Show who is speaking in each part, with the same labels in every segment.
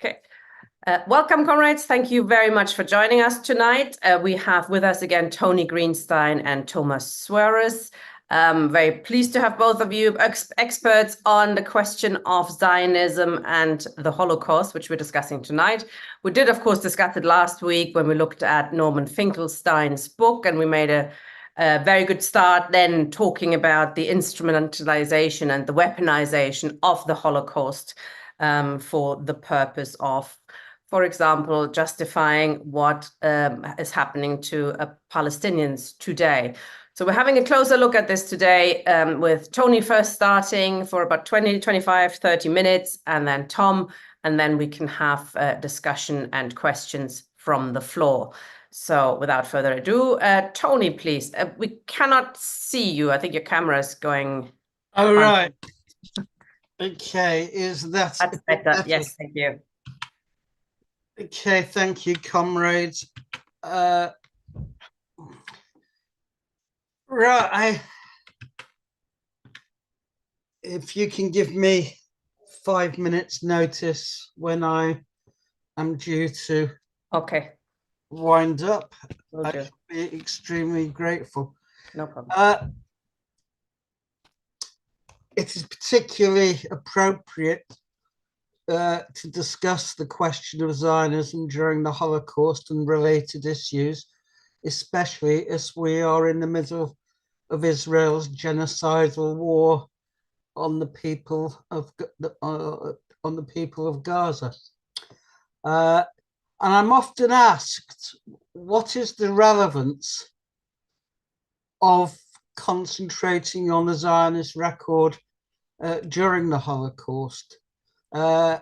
Speaker 1: Okay. Welcome, comrades. Thank you very much for joining us tonight. We have with us again Tony Greenstein and Thomas Suarez. Very pleased to have both of you experts on the question of Zionism and the Holocaust, which we're discussing tonight. We did, of course, discuss it last week when we looked at Norman Finkelstein's book, and we made a very good start then talking about the instrumentalization and the weaponization of the Holocaust for the purpose of, for example, justifying what is happening to Palestinians today. So we're having a closer look at this today with Tony first starting for about 20, 25, 30 minutes, and then Tom, and then we can have a discussion and questions from the floor. So without further ado, Tony, please. We cannot see you. I think your camera is going.
Speaker 2: All right. Okay,
Speaker 1: That's better. Yes, thank you.
Speaker 2: Okay, thank you, comrades. Right, if you can give me 5 minutes notice when I am due to wind up, I should be extremely grateful.
Speaker 1: No problem.
Speaker 2: It is particularly appropriate to discuss the question of Zionism during the Holocaust and related issues, especially as we are in the middle of Israel's genocidal war on the people of Gaza. And I'm often asked, what is the relevance of concentrating on the Zionist record during the Holocaust? The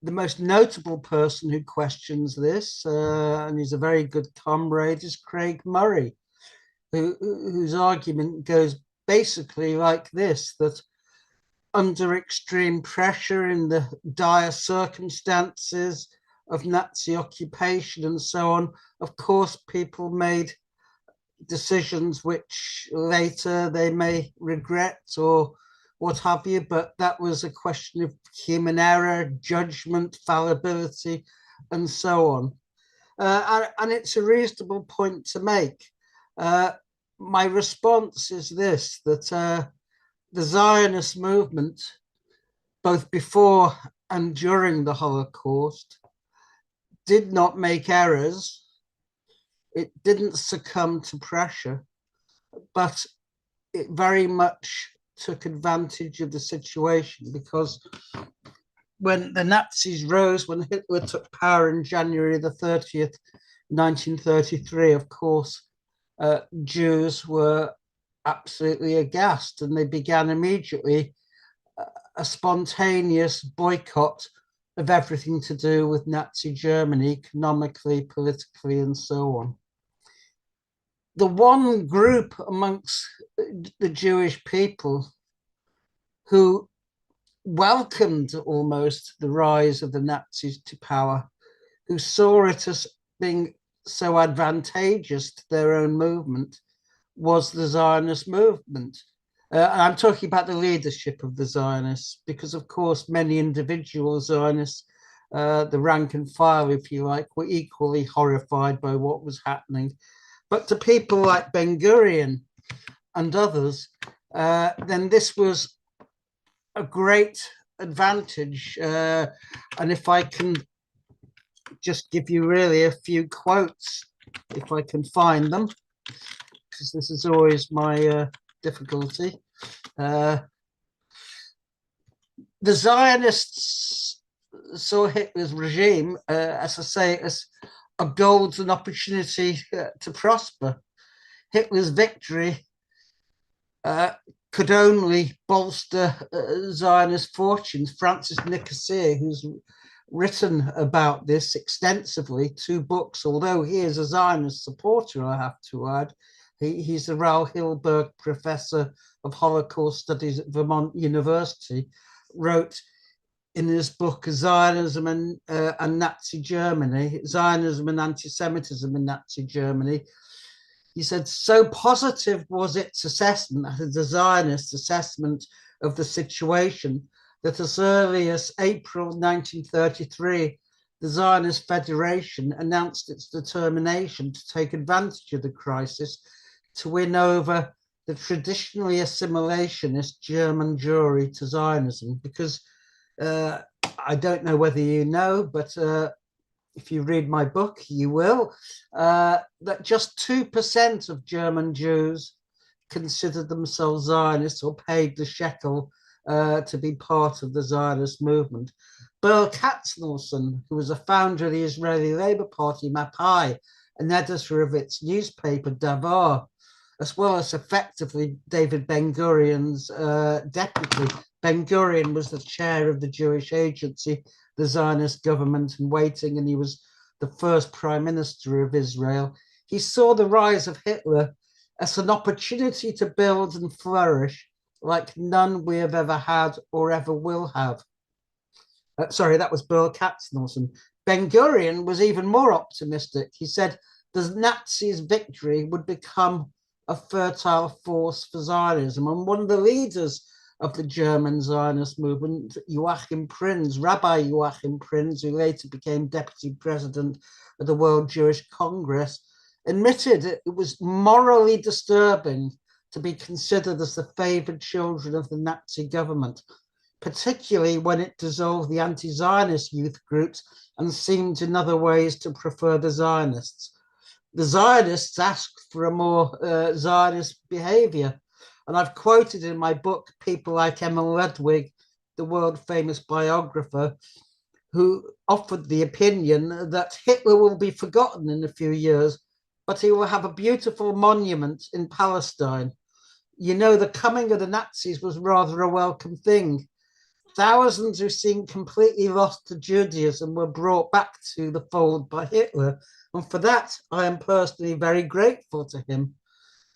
Speaker 2: most notable person who questions this, and he's a very good comrade, is Craig Murray, whose argument goes basically like this, that under extreme pressure in the dire circumstances of Nazi occupation and so on, of course, people made decisions which later they may regret or what have you, but that was a question of human error, judgment, fallibility, and so on. And it's a reasonable point to make. My response is this, that the Zionist movement, both before and during the Holocaust, did not make errors. It didn't succumb to pressure, but it very much took advantage of the situation, because when the Nazis rose, when Hitler took power in January the 30th, 1933, of course, Jews were absolutely aghast, and they began immediately a spontaneous boycott of everything to do with Nazi Germany, economically, politically, and so on. The one group amongst the Jewish people who welcomed almost the rise of the Nazis to power, who saw it as being so advantageous to their own movement, was the Zionist movement. And I'm talking about the leadership of the Zionists, because of course many individual Zionists, the rank and file, if you like, were equally horrified by what was happening. But to people like Ben-Gurion and others, then this was a great advantage. And if I can just give you really a few quotes, if I can find them, because this is always my difficulty. The Zionists saw Hitler's regime, as I say, as a golden opportunity to prosper. Hitler's victory could only bolster Zionist fortunes. Francis Nicosia, who's written about this extensively, 2 books, although he is a Zionist supporter, I have to add. He's the Raoul Hilberg Professor of Holocaust Studies at Vermont University, wrote in his book Zionism and Nazi Germany, Zionism and Anti-Semitism in Nazi Germany. He said, so positive was its assessment, the Zionist assessment of the situation, that as early as April 1933, the Zionist Federation announced its determination to take advantage of the crisis to win over the traditionally assimilationist German Jewry to Zionism. Because I don't know whether you know, but if you read my book, you will, that just 2% of German Jews considered themselves Zionists or paid the shekel to be part of the Zionist movement. Burl Katznelson, who was a founder of the Israeli Labour Party, Mapai, an editor of its newspaper, Davar, as well as effectively David Ben-Gurion's deputy. Ben-Gurion was the chair of the Jewish Agency, the Zionist government in waiting, and he was the first prime minister of Israel. He saw the rise of Hitler as an opportunity to build and flourish like none we have ever had or ever will have. Sorry, that was Burl Katznelson. Ben-Gurion was even more optimistic. He said the Nazis' victory would become a fertile force for Zionism. And one of the leaders of the German Zionist movement, Joachim Prinz, Rabbi Joachim Prinz, who later became deputy president of the World Jewish Congress, admitted it was morally disturbing to be considered as the favored children of the Nazi government, particularly when it dissolved the anti-Zionist youth groups and seemed in other ways to prefer the Zionists. The Zionists asked for a more Zionist behavior. And I've quoted in my book people like Emil Ludwig, the world famous biographer, who offered the opinion that Hitler will be forgotten in a few years, but he will have a beautiful monument in Palestine. You know, the coming of the Nazis was rather a welcome thing. Thousands who seemed completely lost to Judaism were brought back to the fold by Hitler. And for that, I am personally very grateful to him.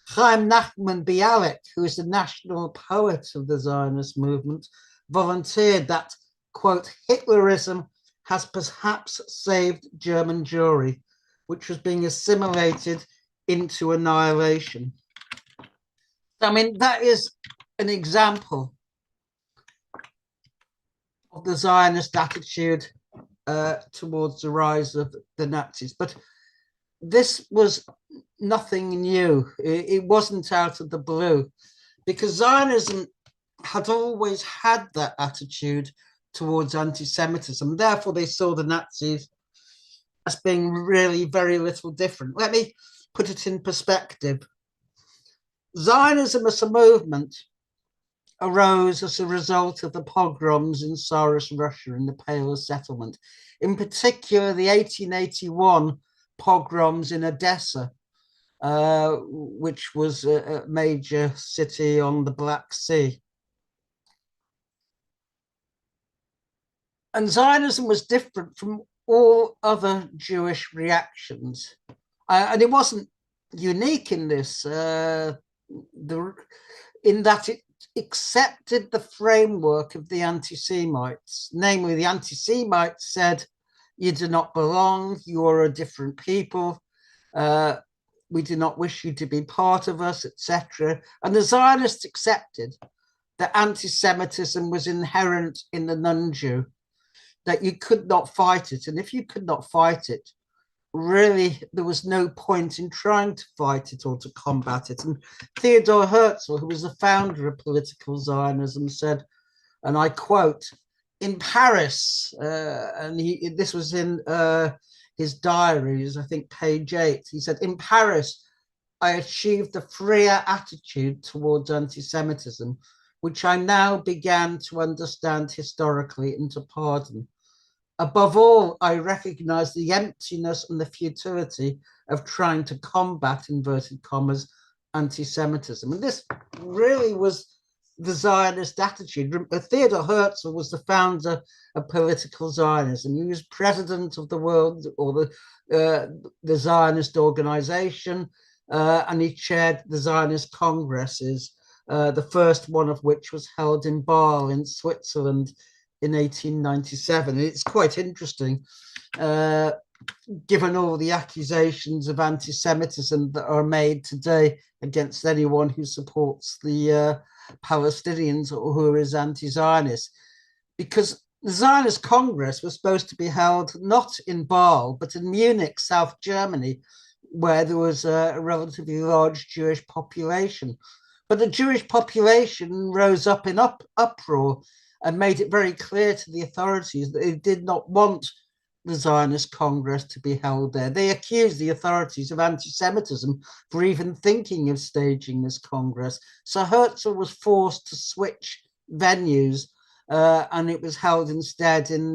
Speaker 2: Chaim Nachman Bialik, who is the national poet of the Zionist movement, volunteered that, quote, Hitlerism has perhaps saved German Jewry, which was being assimilated into annihilation. I mean, that is an example of the Zionist attitude towards the rise of the Nazis. But this was nothing new. It wasn't out of the blue, because Zionism had always had that attitude towards anti-Semitism. Therefore, they saw the Nazis as being really very little different. Let me put it in perspective. Zionism as a movement arose as a result of the pogroms in Tsarist Russia in the Pale settlement, in particular the 1881 pogroms in Odessa, which was a major city on the Black Sea. And Zionism was different from all other Jewish reactions. And it wasn't unique in this, in that it accepted the framework of the anti-Semites. Namely, the anti-Semites said, you do not belong, you are a different people, we do not wish you to be part of us, etc. And the Zionists accepted that anti-Semitism was inherent in the non-Jew, that you could not fight it. And if you could not fight it, really, there was no point in trying to fight it or to combat it. And Theodor Herzl, who was the founder of political Zionism, said, and I quote, in Paris, and this was in his diaries, I think page 8, he said, in Paris, I achieved a freer attitude towards anti-Semitism, which I now began to understand historically and to pardon. Above all, I recognize the emptiness and the futility of trying to combat, inverted commas, anti-Semitism. And this really was the Zionist attitude. Theodor Herzl was the founder of political Zionism. He was president of the world, or the Zionist organization, and he chaired the Zionist congresses, the first one of which was held in Basel in Switzerland in 1897. It's quite interesting, given all the accusations of anti-Semitism that are made today against anyone who supports the Palestinians or who is anti-Zionist. because the Zionist Congress was supposed to be held not in Basel, but in Munich, South Germany, where there was a relatively large Jewish population. But the Jewish population rose up in uproar and made it very clear to the authorities that they did not want the Zionist Congress to be held there. They accused the authorities of anti-Semitism for even thinking of staging this Congress. So Herzl was forced to switch venues, and it was held instead in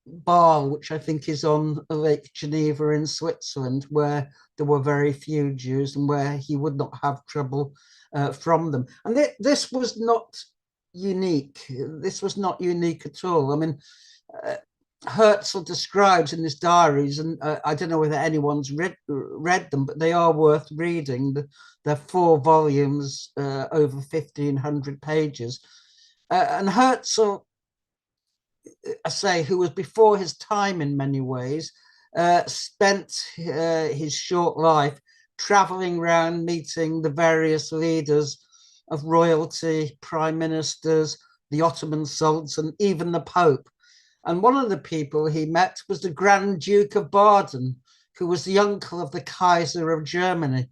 Speaker 2: Basel, which I think is on Lake Geneva in Switzerland, where there were very few Jews and where he would not have trouble from them. And this was not unique. This was not unique at all. I mean, Herzl describes in his diaries, and I don't know whether anyone's read them, but they are worth reading. They're 4 volumes, over 1,500 pages. And Herzl, I say, who was before his time in many ways, spent his short life traveling around meeting the various leaders of royalty, prime ministers, the Ottoman Sultan, even the Pope. And one of the people he met was the Grand Duke of Baden, who was the uncle of the Kaiser of Germany.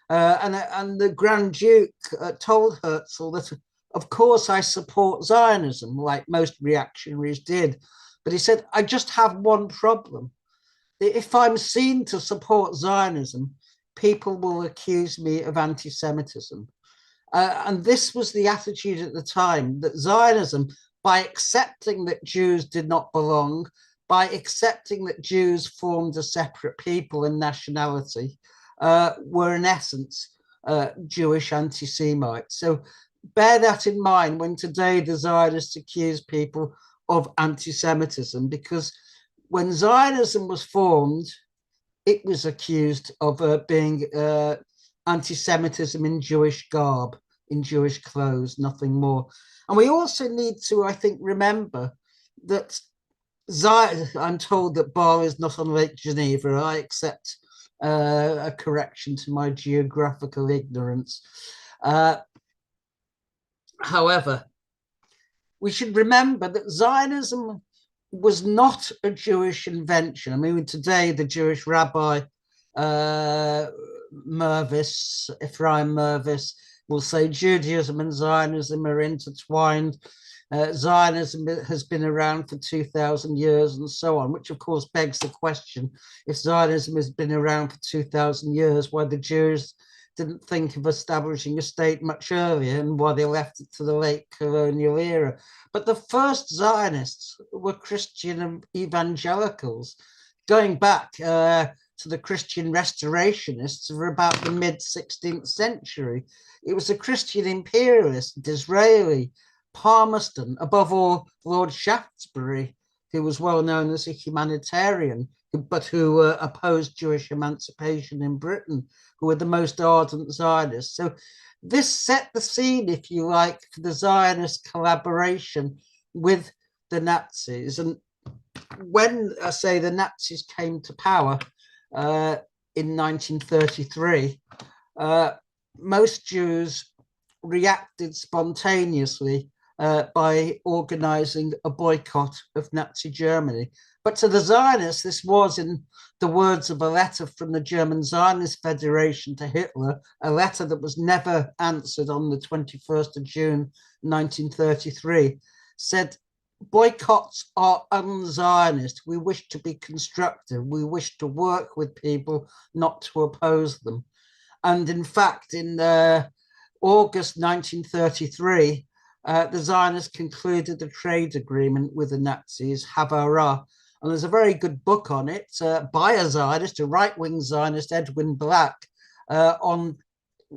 Speaker 2: And the Grand Duke told Herzl that, of course, I support Zionism, like most reactionaries did. But he said, I just have one problem. If I'm seen to support Zionism, people will accuse me of anti-Semitism. And this was the attitude at the time, that Zionism, by accepting that Jews did not belong, by accepting that Jews formed a separate people and nationality, were in essence Jewish anti-Semites. So bear that in mind when today the Zionists accuse people of anti-Semitism, because when Zionism was formed, it was accused of being anti-Semitism in Jewish garb, in Jewish clothes, nothing more. And we also need to, I think, remember that I'm told that Basel is not on Lake Geneva. I accept a correction to my geographical ignorance. However, we should remember that Zionism was not a Jewish invention. I mean, today the Jewish rabbi Mervis, Ephraim Mervis, will say Judaism and Zionism are intertwined. Zionism has been around for 2,000 years and so on, which of course begs the question, if Zionism has been around for 2,000 years, why the Jews didn't think of establishing a state much earlier and why they left it to the late colonial era. But the first Zionists were Christian evangelicals, going back to the Christian restorationists of about the mid-16th century. It was the Christian imperialist, Disraeli, Palmerston, above all, Lord Shaftesbury, who was well known as a humanitarian, but who opposed Jewish emancipation in Britain, who were the most ardent Zionists. So this set the scene, if you like, for the Zionist collaboration with the Nazis. And when I say the Nazis came to power in 1933, most Jews reacted spontaneously by organizing a boycott of Nazi Germany. But to the Zionists, this was, in the words of a letter from the German Zionist Federation to Hitler, a letter that was never answered on the 21st of June, 1933, said, boycotts are un-Zionist. We wish to be constructive. We wish to work with people, not to oppose them. And in fact, in August 1933, the Zionists concluded a trade agreement with the Nazis, Havara. And there's a very good book on it by a Zionist, a right-wing Zionist, Edwin Black, on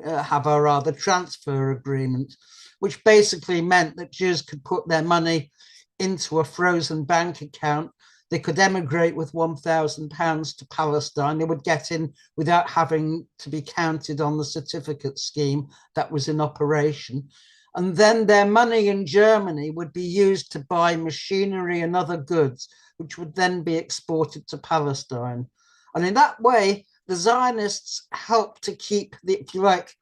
Speaker 2: Havara, the transfer agreement, which basically meant that Jews could put their money into a frozen bank account. They could emigrate with £1,000 to Palestine. They would get in without having to be counted on the certificate scheme that was in operation. And then their money in Germany would be used to buy machinery and other goods, which would then be exported to Palestine. And in that way, the Zionists helped to keep, if you like,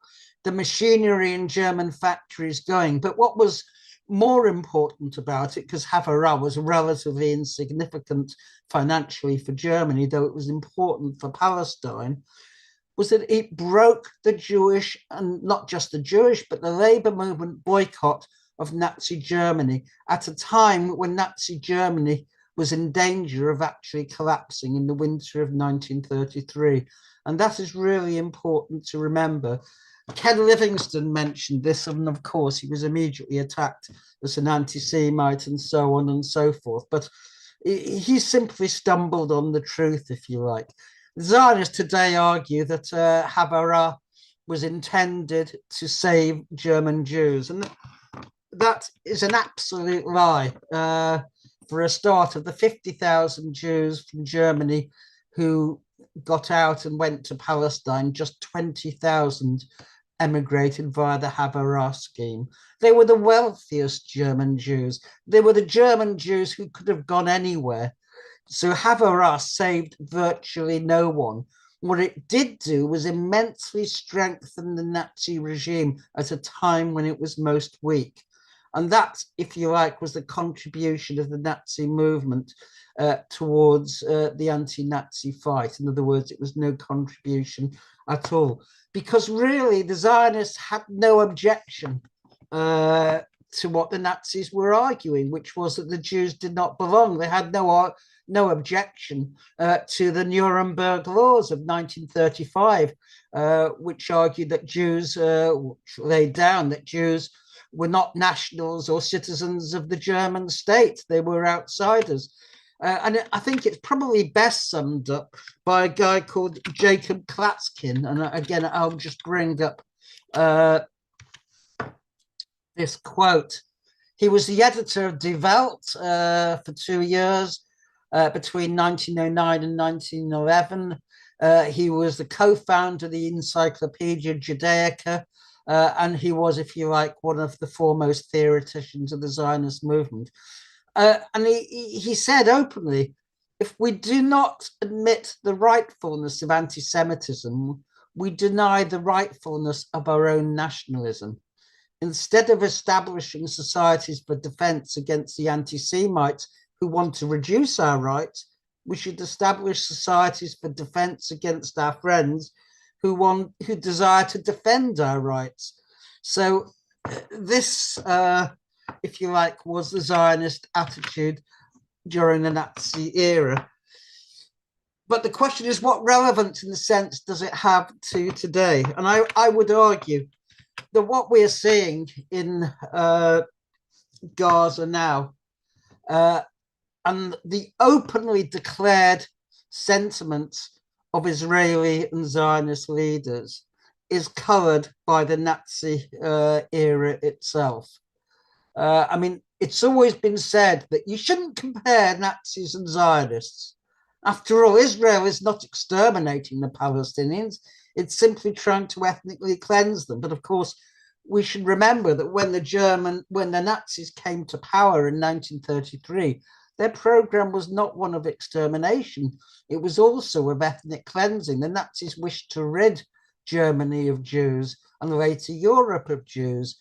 Speaker 2: the machinery in German factories going. But what was more important about it, because Havarah was relatively insignificant financially for Germany, though it was important for Palestine, was that it broke the Jewish, and not just the Jewish, but the labor movement boycott of Nazi Germany at a time when Nazi Germany was in danger of actually collapsing in the winter of 1933. And that is really important to remember. Ken Livingstone mentioned this, and of course, he was immediately attacked as an anti-Semite and so on and so forth. But he simply stumbled on the truth, if you like. Zionists today argue that Habarah was intended to save German Jews, and that is an absolute lie. For a start, of the 50,000 Jews from Germany who got out and went to Palestine, just 20,000 emigrated via the Havarah scheme. They were the wealthiest German Jews. They were the German Jews who could have gone anywhere. So Havarah saved virtually no one. What it did do was immensely strengthen the Nazi regime at a time when it was most weak. And that, if you like, was the contribution of the Nazi movement towards the anti-Nazi fight. In other words, it was no contribution at all. Because really, the Zionists had no objection to what the Nazis were arguing, which was that the Jews did not belong. They had no objection to the Nuremberg laws of 1935, which argued that Jews, laid down that Jews were not nationals or citizens of the German state. They were outsiders. And I think it's probably best summed up by a guy called Jacob Klatskin. And again, I'll just bring up this quote. He was the editor of Die Welt for 2 years, between 1909 and 1911. He was the co-founder of the Encyclopedia Judaica, and he was, if you like, one of the foremost theoreticians of the Zionist movement. And he said openly, if we do not admit the rightfulness of anti-Semitism, we deny the rightfulness of our own nationalism. Instead of establishing societies for defense against the anti-Semites who want to reduce our rights, we should establish societies for defense against our friends who desire to defend our rights. So this, if you like, was the Zionist attitude during the Nazi era. But the question is, what relevance, in a sense, does it have to today? And I would argue that what we're seeing in Gaza now, and the openly declared sentiments of Israeli and Zionist leaders, is colored by the Nazi era itself. I mean, it's always been said that you shouldn't compare Nazis and Zionists. After all, Israel is not exterminating the Palestinians. It's simply trying to ethnically cleanse them. But of course, we should remember that when the Nazis came to power in 1933, their program was not one of extermination. It was also of ethnic cleansing. The Nazis wished to rid Germany of Jews and later Europe of Jews.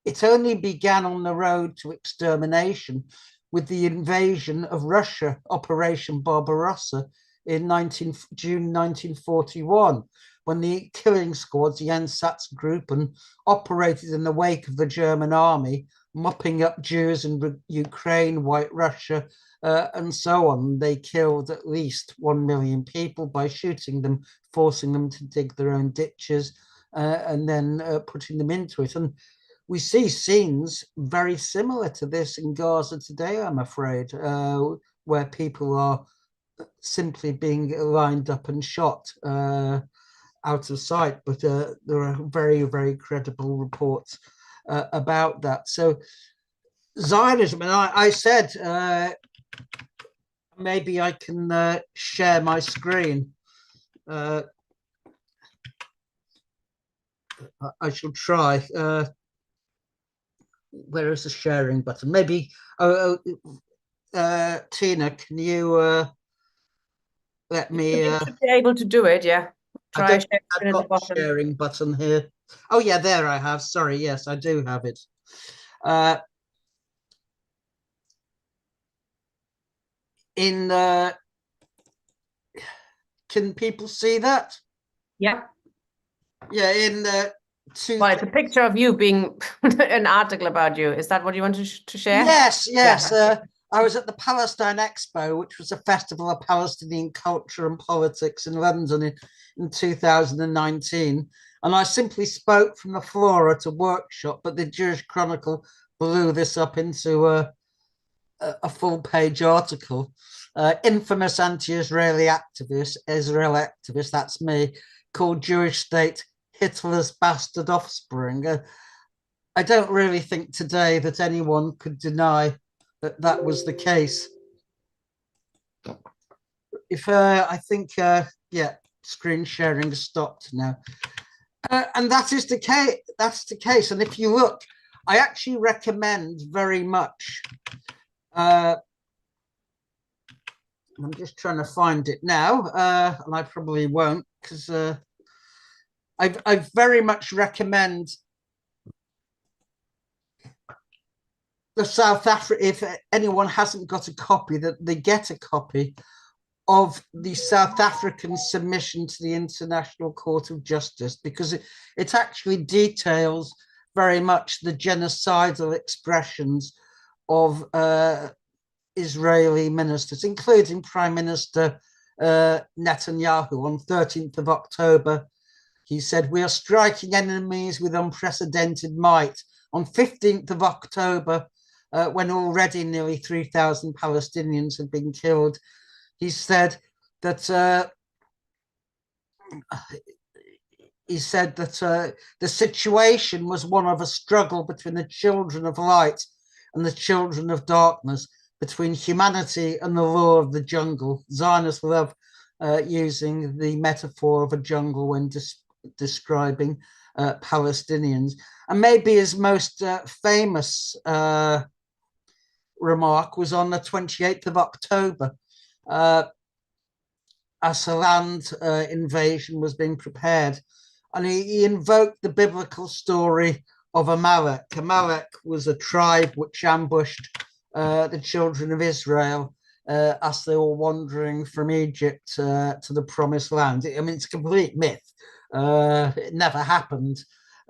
Speaker 2: It only began on the road to extermination with the invasion of Russia, Operation Barbarossa, in June 1941, when the killing squads, the Einsatzgruppen, operated in the wake of the German army, mopping up Jews in Ukraine, White Russia, and so on. They killed at least 1 million people by shooting them, forcing them to dig their own ditches, and then putting them into it. And we see scenes very similar to this in Gaza today, I'm afraid, where people are simply being lined up and shot out of sight. But there are very, very credible reports about that. So Zionism, and I said, maybe I can share my screen. I shall try. Where is the sharing button? Maybe, Tina, can you let me?
Speaker 1: You should be able to do it, yeah. Try sharing
Speaker 2: I've
Speaker 1: at the
Speaker 2: got the
Speaker 1: bottom.
Speaker 2: sharing button here. Oh yeah, there I have. Sorry, yes, I do have it. in can people see that?
Speaker 1: Yeah.
Speaker 2: Yeah, in
Speaker 1: Well, it's a picture of you being an article about you. Is that what you want to share?
Speaker 2: Yes, yes.
Speaker 1: Yeah.
Speaker 2: I was at the Palestine Expo, which was a festival of Palestinian culture and politics in London in 2019. And I simply spoke from the floor at a workshop, but the Jewish Chronicle blew this up into a full-page article. Infamous anti-Israeli activist, Israel activist, that's me, called Jewish state Hitler's bastard offspring. I don't really think today that anyone could deny that that was the case. If I think, yeah, screen sharing has stopped now, and that is the case. That's the case. And if you look, I actually recommend very much. I'm just trying to find it now, and I probably won't because I very much recommend the South Africa. If anyone hasn't got a copy, that they get a copy of the South African submission to the International Court of Justice, because it actually details very much the genocidal expressions of Israeli ministers, including Prime Minister Netanyahu. On 13th of October, he said, "We are striking enemies with unprecedented might." On 15th of October, when already nearly 3,000 Palestinians had been killed, he said that the situation was one of a struggle between the children of light and the children of darkness, between humanity and the law of the jungle. Zionists love using the metaphor of a jungle when describing Palestinians. And maybe his most famous remark was on the 28th of October, as a land invasion was being prepared. And he invoked the biblical story of Amalek. Amalek was a tribe which ambushed the children of Israel as they were wandering from Egypt to the promised land. I mean, it's a complete myth. It never happened.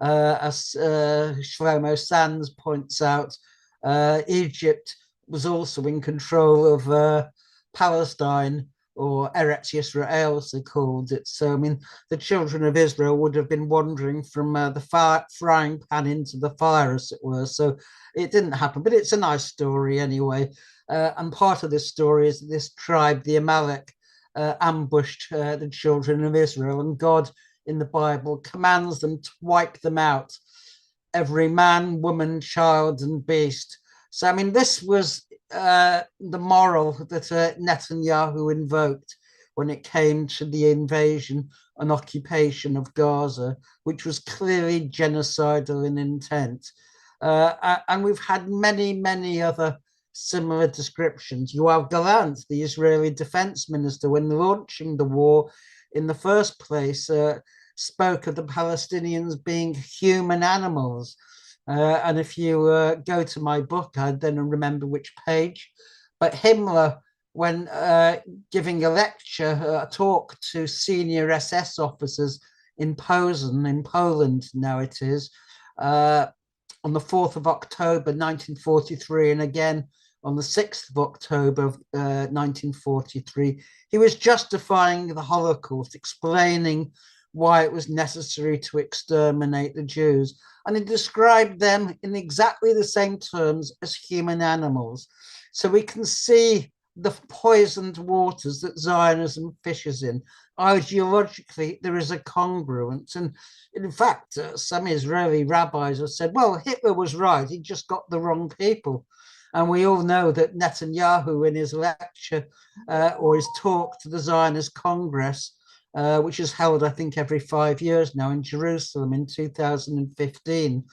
Speaker 2: As Shlomo Sands points out, Egypt was also in control of Palestine, or Eretz Yisrael, as they called it. So, I mean, the children of Israel would have been wandering from the frying pan into the fire, as it were. So it didn't happen, but it's a nice story anyway. And part of this story is that this tribe, the Amalek, ambushed the children of Israel, and God in the Bible commands them to wipe them out, every man, woman, child, and beast. So, I mean, this was the moral that Netanyahu invoked when it came to the invasion and occupation of Gaza, which was clearly genocidal in intent. And we've had many, many other similar descriptions. Yoav Gallant, the Israeli defense minister, when launching the war in the first place, spoke of the Palestinians being human animals. And if you go to my book, I don't remember which page, but Himmler, when giving a lecture, a talk to senior SS officers in Posen, in Poland now it is, on the 4th of October 1943, and again on the 6th of October of 1943, he was justifying the Holocaust, explaining why it was necessary to exterminate the Jews. And he described them in exactly the same terms as human animals. So we can see the poisoned waters that Zionism fishes in. Ideologically, there is a congruence. And in fact, some Israeli rabbis have said, well, Hitler was right. He just got the wrong people. And we all know that Netanyahu, in his lecture or his talk to the Zionist Congress, which is held, I think, every 5 years now in Jerusalem in 2015,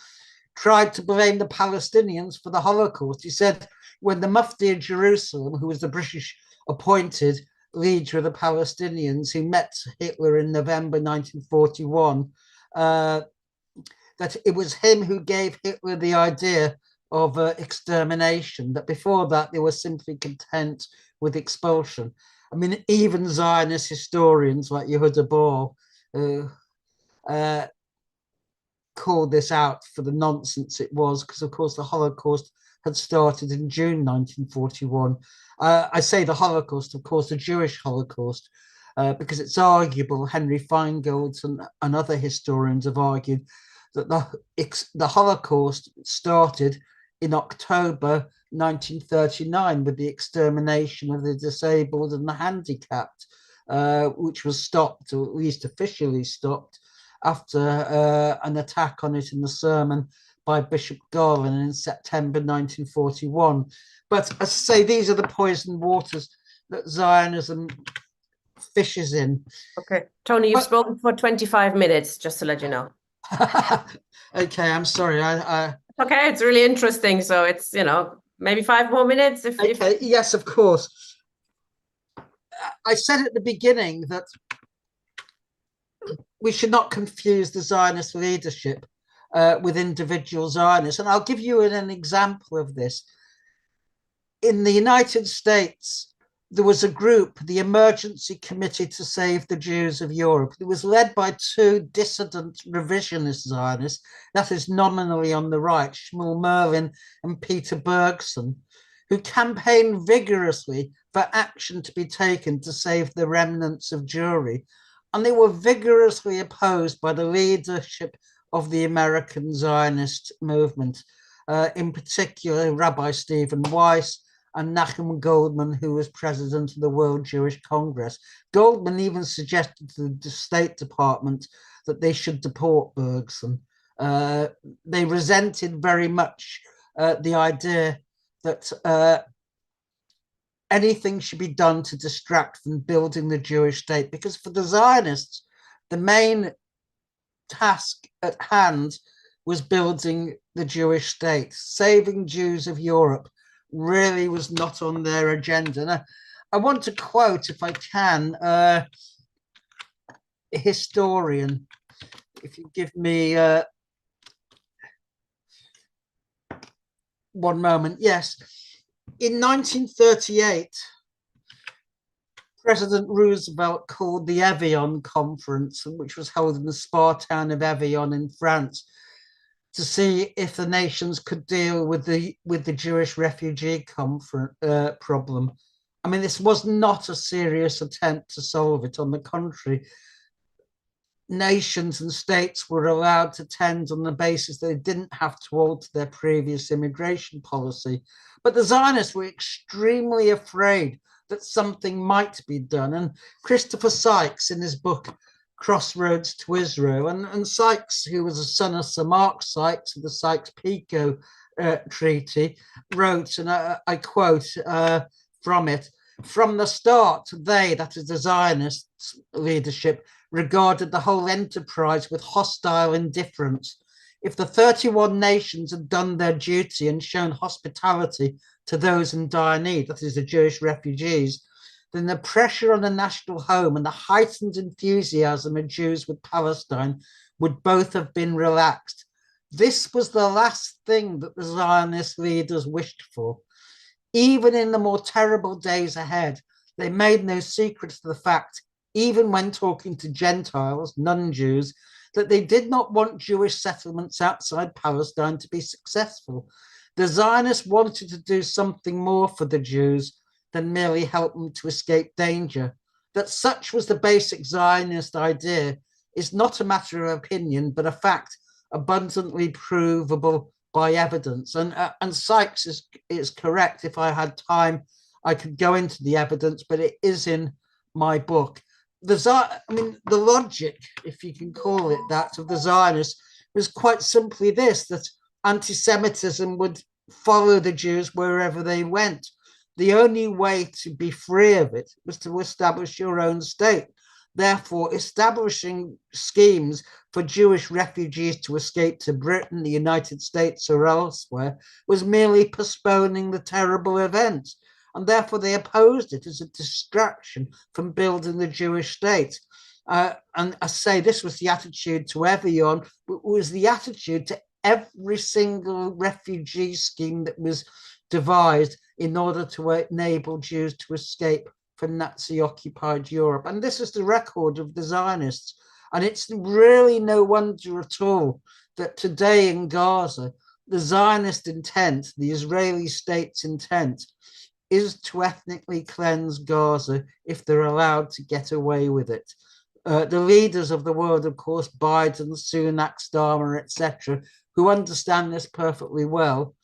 Speaker 2: tried to blame the Palestinians for the Holocaust. He said, when the Mufti of Jerusalem, who was the British appointed leader of the Palestinians, who met Hitler in November 1941, that it was him who gave Hitler the idea of extermination, that before that they were simply content with expulsion. I mean, even Zionist historians like Yehuda Bor called this out for the nonsense it was, because of course the Holocaust had started in June 1941. I say the Holocaust, of course, the Jewish Holocaust, because it's arguable, Henry Feingold and other historians have argued that the Holocaust started in October 1939 with the extermination of the disabled and the handicapped, which was stopped, or at least officially stopped, after an attack on it in the sermon by Bishop Garland in September 1941. But as I say, these are the poisoned waters that Zionism fishes in.
Speaker 1: Okay, Tony, you've spoken for 25 minutes, just to let you know.
Speaker 2: Okay, I'm sorry.
Speaker 1: Okay, it's really interesting. So it's, maybe 5 more minutes.
Speaker 2: Okay, yes, of course. I said at the beginning that we should not confuse the Zionist leadership with individual Zionists. And I'll give you an example of this. In the United States, there was a group, the Emergency Committee to Save the Jews of Europe. It was led by two dissident revisionist Zionists, that is nominally on the right, Shmuel Merlin and Peter Bergson, who campaigned vigorously for action to be taken to save the remnants of Jewry. And they were vigorously opposed by the leadership of the American Zionist movement, in particular Rabbi Stephen Weiss and Nachum Goldman, who was president of the World Jewish Congress. Goldman even suggested to the State Department that they should deport Bergson. They resented very much the idea that anything should be done to distract from building the Jewish state, because for the Zionists, the main task at hand was building the Jewish state. Saving Jews of Europe really was not on their agenda. And I want to quote, if I can, a historian, if you give me one moment. Yes. In 1938, President Roosevelt called the Evian Conference, which was held in the spa town of Evian in France, to see if the nations could deal with the Jewish refugee problem. I mean, this was not a serious attempt to solve it. On the contrary, nations and states were allowed to attend on the basis they didn't have to alter their previous immigration policy. But the Zionists were extremely afraid that something might be done. And Christopher Sykes, in his book, Crossroads to Israel, and Sykes, who was a son of Sir Mark Sykes of the Sykes-Picot Treaty, wrote, and I quote from it, "From the start, they," that is the Zionist leadership, "regarded the whole enterprise with hostile indifference. If the 31 nations had done their duty and shown hospitality to those in dire need," that is the Jewish refugees, "then the pressure on the national home and the heightened enthusiasm of Jews with Palestine would both have been relaxed." This was the last thing that the Zionist leaders wished for. Even in the more terrible days ahead, they made no secret of the fact, even when talking to Gentiles, non-Jews, that they did not want Jewish settlements outside Palestine to be successful. The Zionists wanted to do something more for the Jews than merely help them to escape danger. That such was the basic Zionist idea is not a matter of opinion, but a fact abundantly provable by evidence. And Sykes is correct. If I had time, I could go into the evidence, but it is in my book. The logic, if you can call it that, of the Zionists was quite simply this, that anti-Semitism would follow the Jews wherever they went. The only way to be free of it was to establish your own state. Therefore, establishing schemes for Jewish refugees to escape to Britain, the United States, or elsewhere was merely postponing the terrible event. And therefore, they opposed it as a distraction from building the Jewish state. And I say this was the attitude to Evian, but was the attitude to every single refugee scheme that was devised in order to enable Jews to escape from Nazi-occupied Europe. And this is the record of the Zionists. And it's really no wonder at all that today in Gaza, the Zionist intent, the Israeli state's intent, is to ethnically cleanse Gaza if they're allowed to get away with it. The leaders of the world, of course, Biden, Sunak, Starmer, etc., who understand this perfectly well,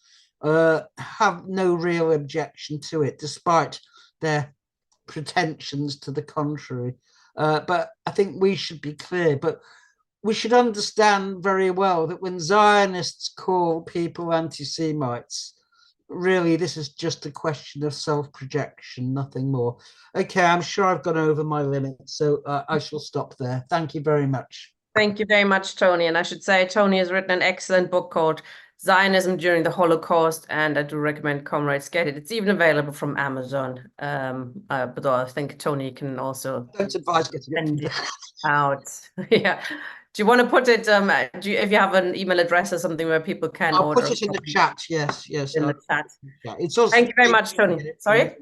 Speaker 2: have no real objection to it, despite their pretensions to the contrary. But I think we should be clear, but we should understand very well that when Zionists call people anti-Semites, really, this is just a question of self-projection, nothing more. Okay, I'm sure I've gone over my limit, so I shall stop there. Thank you very much.
Speaker 1: Thank you very much, Tony. And I should say, Tony has written an excellent book called Zionism During the Holocaust, and I do recommend comrades get it. It's even available from Amazon. But I think Tony can also
Speaker 2: Don't advise getting
Speaker 1: send
Speaker 2: it.
Speaker 1: it out. Yeah. Do you want to put it, if you have an email address or something where people can
Speaker 2: I'll
Speaker 1: order
Speaker 2: put it in the chat. Yes, yes.
Speaker 1: in the chat.
Speaker 2: Yeah, it's also
Speaker 1: Thank you very much, Tony. Sorry?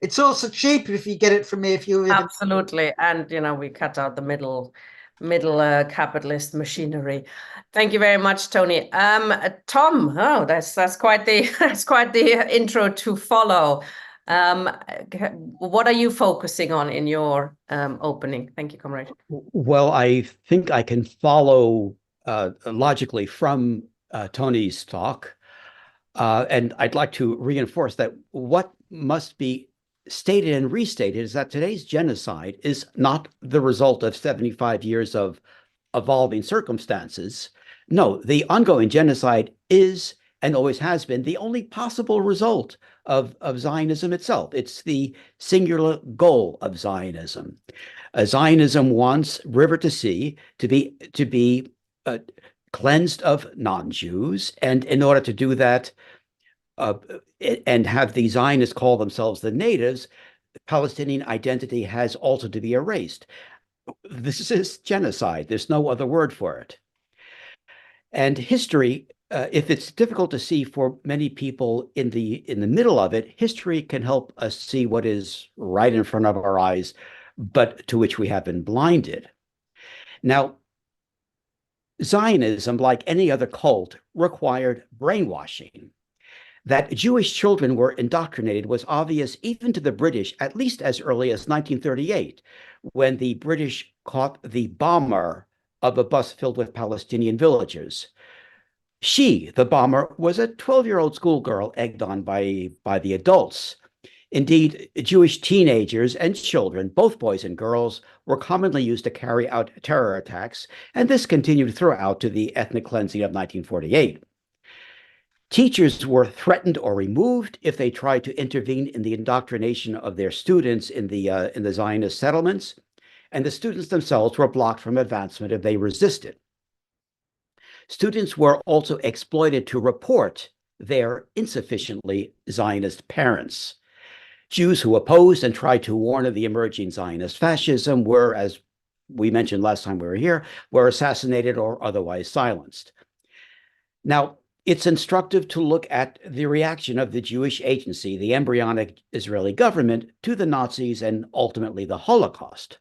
Speaker 2: It's also cheap if you get it from me if you live
Speaker 1: Absolutely. And, we cut out the middle capitalist machinery. Thank you very much, Tony. Tom, oh, that's quite the that's quite the intro to follow. What are you focusing on in your opening? Thank you, comrade.
Speaker 3: Well, I think I can follow logically from Tony's talk. And I'd like to reinforce that what must be stated and restated is that today's genocide is not the result of 75 years of evolving circumstances. No, the ongoing genocide is and always has been the only possible result of Zionism itself. It's the singular goal of Zionism. Zionism wants river to sea to be cleansed of non-Jews, and in order to do that, and have the Zionists call themselves the natives, Palestinian identity has also to be erased. This is genocide. There's no other word for it. And history, if it's difficult to see for many people in the middle of it, history can help us see what is right in front of our eyes, but to which we have been blinded. Now, Zionism, like any other cult, required brainwashing. That Jewish children were indoctrinated was obvious even to the British, at least as early as 1938, when the British caught the bomber of a bus filled with Palestinian villagers. She, the bomber, was a 12-year-old schoolgirl egged on by the adults. Indeed, Jewish teenagers and children, both boys and girls, were commonly used to carry out terror attacks, and this continued throughout to the ethnic cleansing of 1948. Teachers were threatened or removed if they tried to intervene in the indoctrination of their students in the Zionist settlements, and the students themselves were blocked from advancement if they resisted. Students were also exploited to report their insufficiently Zionist parents. Jews who opposed and tried to warn of the emerging Zionist fascism were, as we mentioned last time we were here, were assassinated or otherwise silenced. Now, it's instructive to look at the reaction of the Jewish agency, the embryonic Israeli government, to the Nazis and ultimately the Holocaust.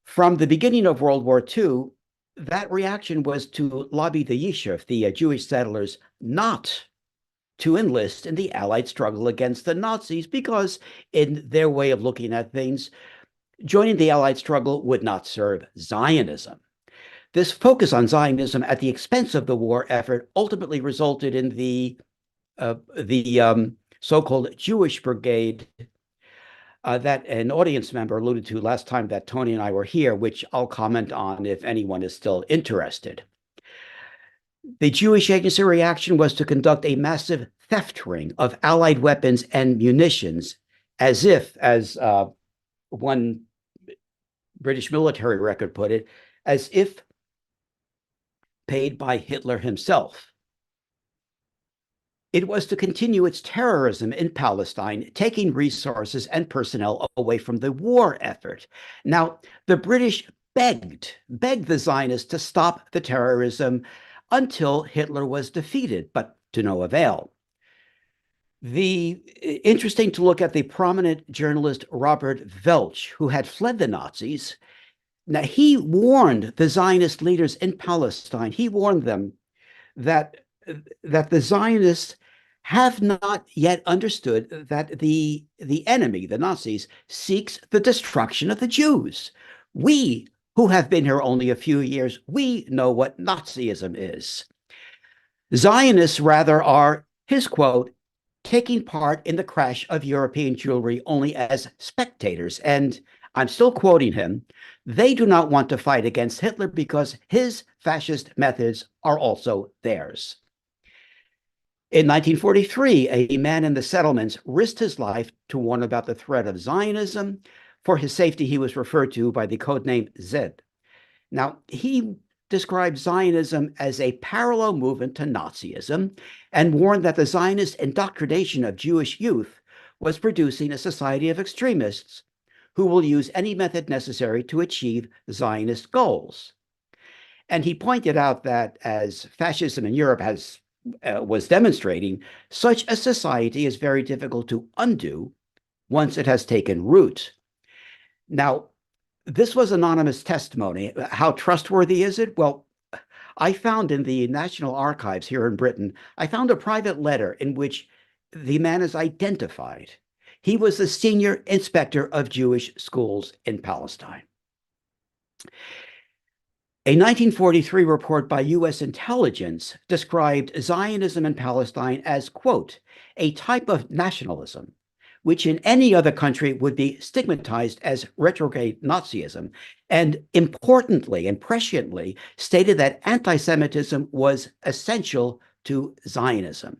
Speaker 3: From the beginning of World War II, that reaction was to lobby the Yishuv, the Jewish settlers, not to enlist in the Allied struggle against the Nazis, because in their way of looking at things, joining the Allied struggle would not serve Zionism. This focus on Zionism at the expense of the war effort ultimately resulted in the so-called Jewish Brigade that an audience member alluded to last time that Tony and I were here, which I'll comment on if anyone is still interested. The Jewish agency reaction was to conduct a massive theft ring of Allied weapons and munitions, as if, as one British military record put it, as if paid by Hitler himself. It was to continue its terrorism in Palestine, taking resources and personnel away from the war effort. Now, the British begged the Zionists to stop the terrorism until Hitler was defeated, but to no avail. Interesting to look at the prominent journalist Robert Welch, who had fled the Nazis. Now, he warned the Zionist leaders in Palestine, he warned them that, that the Zionists have not yet understood that the enemy, the Nazis, seeks the destruction of the Jews. We, who have been here only a few years, we know what Nazism is. Zionists, rather, are, his quote, taking part in the crash of European Jewry only as spectators. And I'm still quoting him. They do not want to fight against Hitler because his fascist methods are also theirs. In 1943, a man in the settlements risked his life to warn about the threat of Zionism. For his safety, he was referred to by the codename Zed. Now, he described Zionism as a parallel movement to Nazism and warned that the Zionist indoctrination of Jewish youth was producing a society of extremists who will use any method necessary to achieve Zionist goals. And he pointed out that as fascism in Europe was demonstrating, such a society is very difficult to undo once it has taken root. Now, this was anonymous testimony. How trustworthy is it? Well, I found in the National Archives here in Britain, I found a private letter in which the man is identified. He was the senior inspector of Jewish schools in Palestine. A 1943 report by U.S. intelligence described Zionism in Palestine as, quote, a type of nationalism, which in any other country would be stigmatized as retrograde Nazism, and importantly and presciently stated that anti-Semitism was essential to Zionism.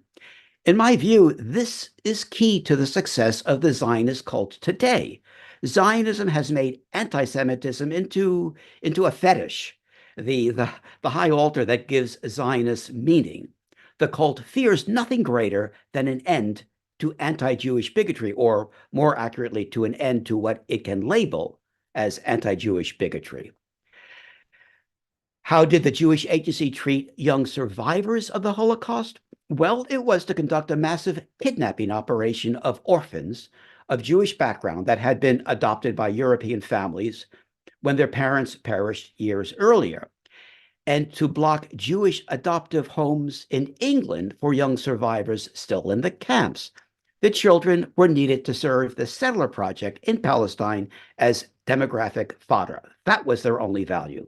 Speaker 3: In my view, this is key to the success of the Zionist cult today. Zionism has made anti-Semitism into a fetish, the high altar that gives Zionists meaning. The cult fears nothing greater than an end to anti-Jewish bigotry, or more accurately, to an end to what it can label as anti-Jewish bigotry. How did the Jewish Agency treat young survivors of the Holocaust? Well, it was to conduct a massive kidnapping operation of orphans of Jewish background that had been adopted by European families when their parents perished years earlier, and to block Jewish adoptive homes in England for young survivors still in the camps. The children were needed to serve the settler project in Palestine as demographic fodder. That was their only value.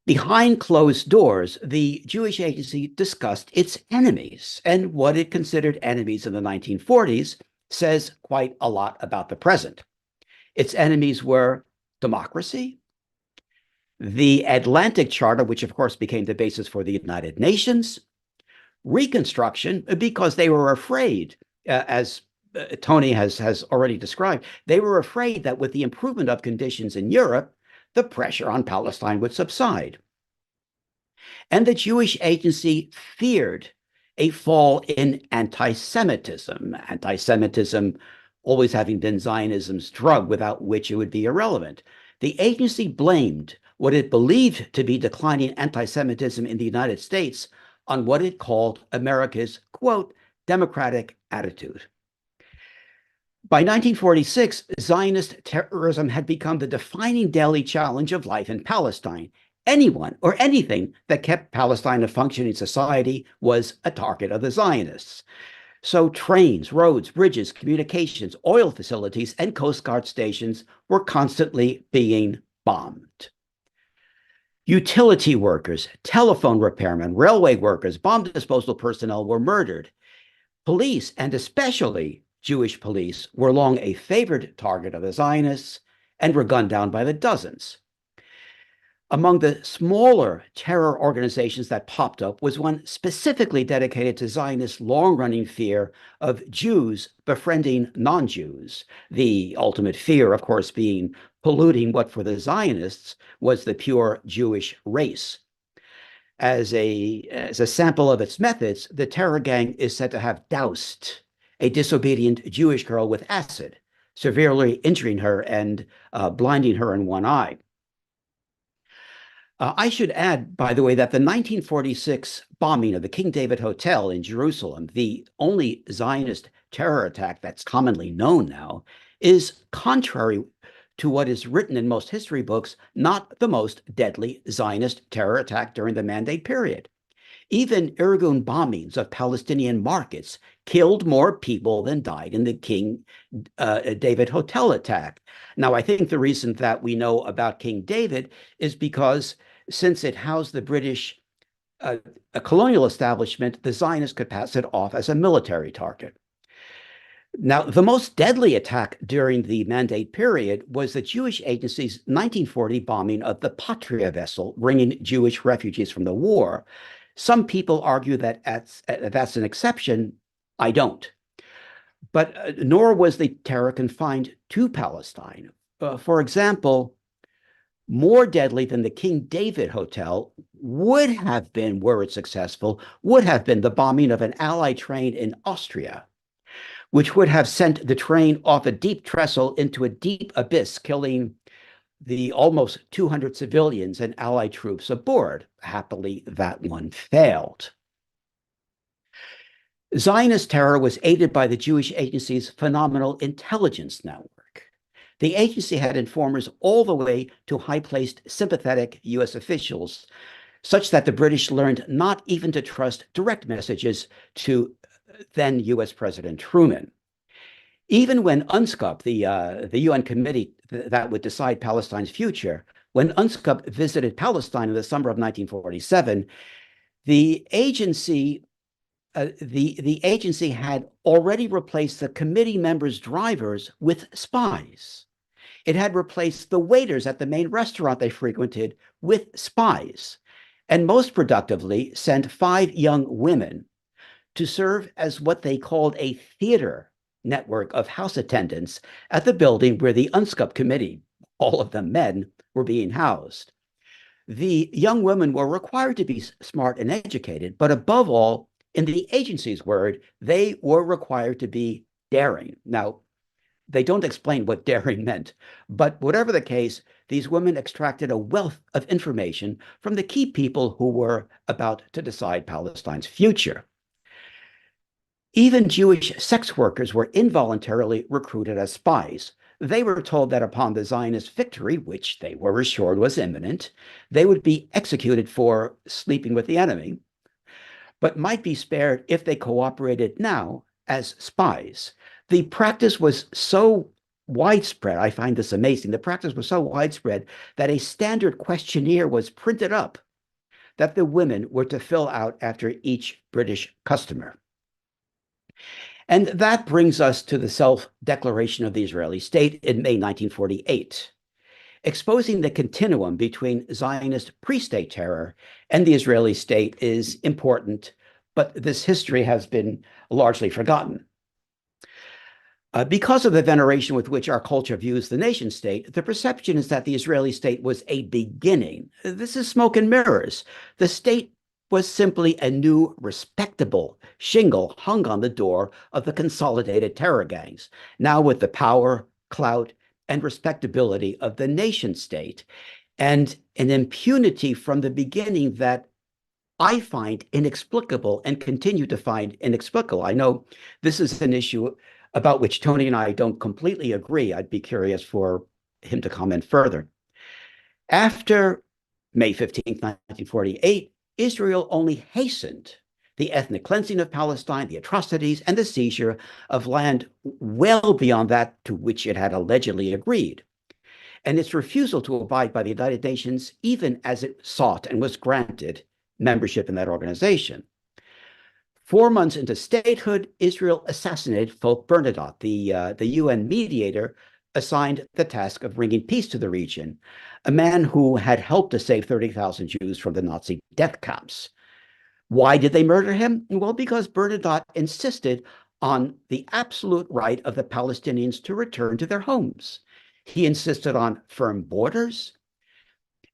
Speaker 3: Behind closed doors, the Jewish Agency discussed its enemies, and what it considered enemies in the 1940s says quite a lot about the present. Its enemies were democracy, the Atlantic Charter, which of course became the basis for the United Nations, Reconstruction, because they were afraid, as Tony has already described, they were afraid that with the improvement of conditions in Europe, the pressure on Palestine would subside. And the Jewish Agency feared a fall in anti-Semitism, always having been Zionism's drug, without which it would be irrelevant. The agency blamed what it believed to be declining anti-Semitism in the United States on what it called America's, quote, democratic attitude. By 1946, Zionist terrorism had become the defining daily challenge of life in Palestine. Anyone or anything that kept Palestine a functioning society was a target of the Zionists. So trains, roads, bridges, communications, oil facilities, and Coast Guard stations were constantly being bombed. Utility workers, telephone repairmen, railway workers, bomb disposal personnel were murdered. Police, and especially Jewish police, were long a favored target of the Zionists and were gunned down by the dozens. Among the smaller terror organizations that popped up was one specifically dedicated to Zionist long-running fear of Jews befriending non-Jews. The ultimate fear, of course, being polluting what for the Zionists was the pure Jewish race. As a sample of its methods, the terror gang is said to have doused a disobedient Jewish girl with acid, severely injuring her and blinding her in one eye. I should add, by the way, that the 1946 bombing of the King David Hotel in Jerusalem, the only Zionist terror attack that's commonly known now, is contrary to what is written in most history books, not the most deadly Zionist terror attack during the Mandate period. Even Irgun bombings of Palestinian markets killed more people than died in the King David Hotel attack. Now, I think the reason that we know about King David is because since it housed the British colonial establishment, the Zionists could pass it off as a military target. Now, the most deadly attack during the Mandate period was the Jewish Agency's 1940 bombing of the Patria vessel, bringing Jewish refugees from the war. Some people argue that that's an exception. I don't. But nor was the terror confined to Palestine. For example, more deadly than the King David Hotel would have been, were it successful, would have been the bombing of an Allied train in Austria, which would have sent the train off a deep trestle into a deep abyss, killing the almost 200 civilians and Allied troops aboard. Happily, that one failed. Zionist terror was aided by the Jewish Agency's phenomenal intelligence network. The agency had informers all the way to high-placed, sympathetic U.S. officials, such that the British learned not even to trust direct messages to then U.S. President Truman. Even when UNSCOP, the UN committee that would decide Palestine's future, when UNSCOP visited Palestine in the summer of 1947, the agency had already replaced the committee members' drivers with spies. It had replaced the waiters at the main restaurant they frequented with spies, and most productively sent 5 young women to serve as what they called a theater network of house attendants at the building where the UNSCOP committee, all of them men, were being housed. The young women were required to be smart and educated, but above all, in the agency's word, they were required to be daring. Now, they don't explain what daring meant, but whatever the case, these women extracted a wealth of information from the key people who were about to decide Palestine's future. Even Jewish sex workers were involuntarily recruited as spies. They were told that upon the Zionist victory, which they were assured was imminent, they would be executed for sleeping with the enemy, but might be spared if they cooperated now as spies. The practice was so widespread, I find this amazing, the practice was so widespread that a standard questionnaire was printed up that the women were to fill out after each British customer. And that brings us to the self-declaration of the Israeli state in May 1948, exposing the continuum between Zionist pre-state terror and the Israeli state is important, but this history has been largely forgotten. Because of the veneration with which our culture views the nation state, the perception is that the Israeli state was a beginning. This is smoke and mirrors. The state was simply a new, respectable shingle hung on the door of the consolidated terror gangs, now with the power, clout, and respectability of the nation state, and an impunity from the beginning that I find inexplicable and continue to find inexplicable. I know this is an issue about which Tony and I don't completely agree. I'd be curious for him to comment further. After May 15th, 1948, Israel only hastened the ethnic cleansing of Palestine, the atrocities, and the seizure of land well beyond that to which it had allegedly agreed, and its refusal to abide by the United Nations, even as it sought and was granted membership in that organization. 4 months into statehood, Israel assassinated Folke Bernadotte, the UN mediator assigned the task of bringing peace to the region, a man who had helped to save 30,000 Jews from the Nazi death camps. Why did they murder him? Well, because Bernadotte insisted on the absolute right of the Palestinians to return to their homes. He insisted on firm borders,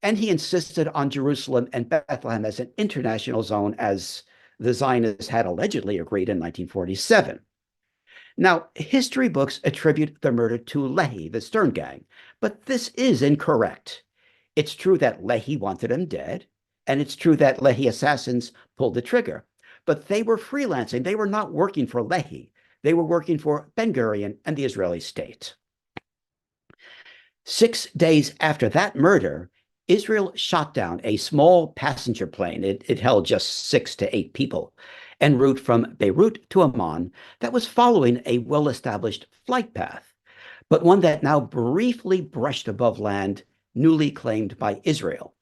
Speaker 3: and he insisted on Jerusalem and Bethlehem as an international zone, as the Zionists had allegedly agreed in 1947. Now, history books attribute the murder to Lehi, the Stern Gang, but this is incorrect. It's true that Leahy wanted him dead, and it's true that Leahy assassins pulled the trigger, but they were freelancing. They were not working for Leahy. They were working for Ben-Gurion and the Israeli state. 6 days after that murder, Israel shot down a small passenger plane. It held just 6 to 8 people, en route from Beirut to Amman that was following a well-established flight path, but one that now briefly brushed above land, newly claimed by Israel.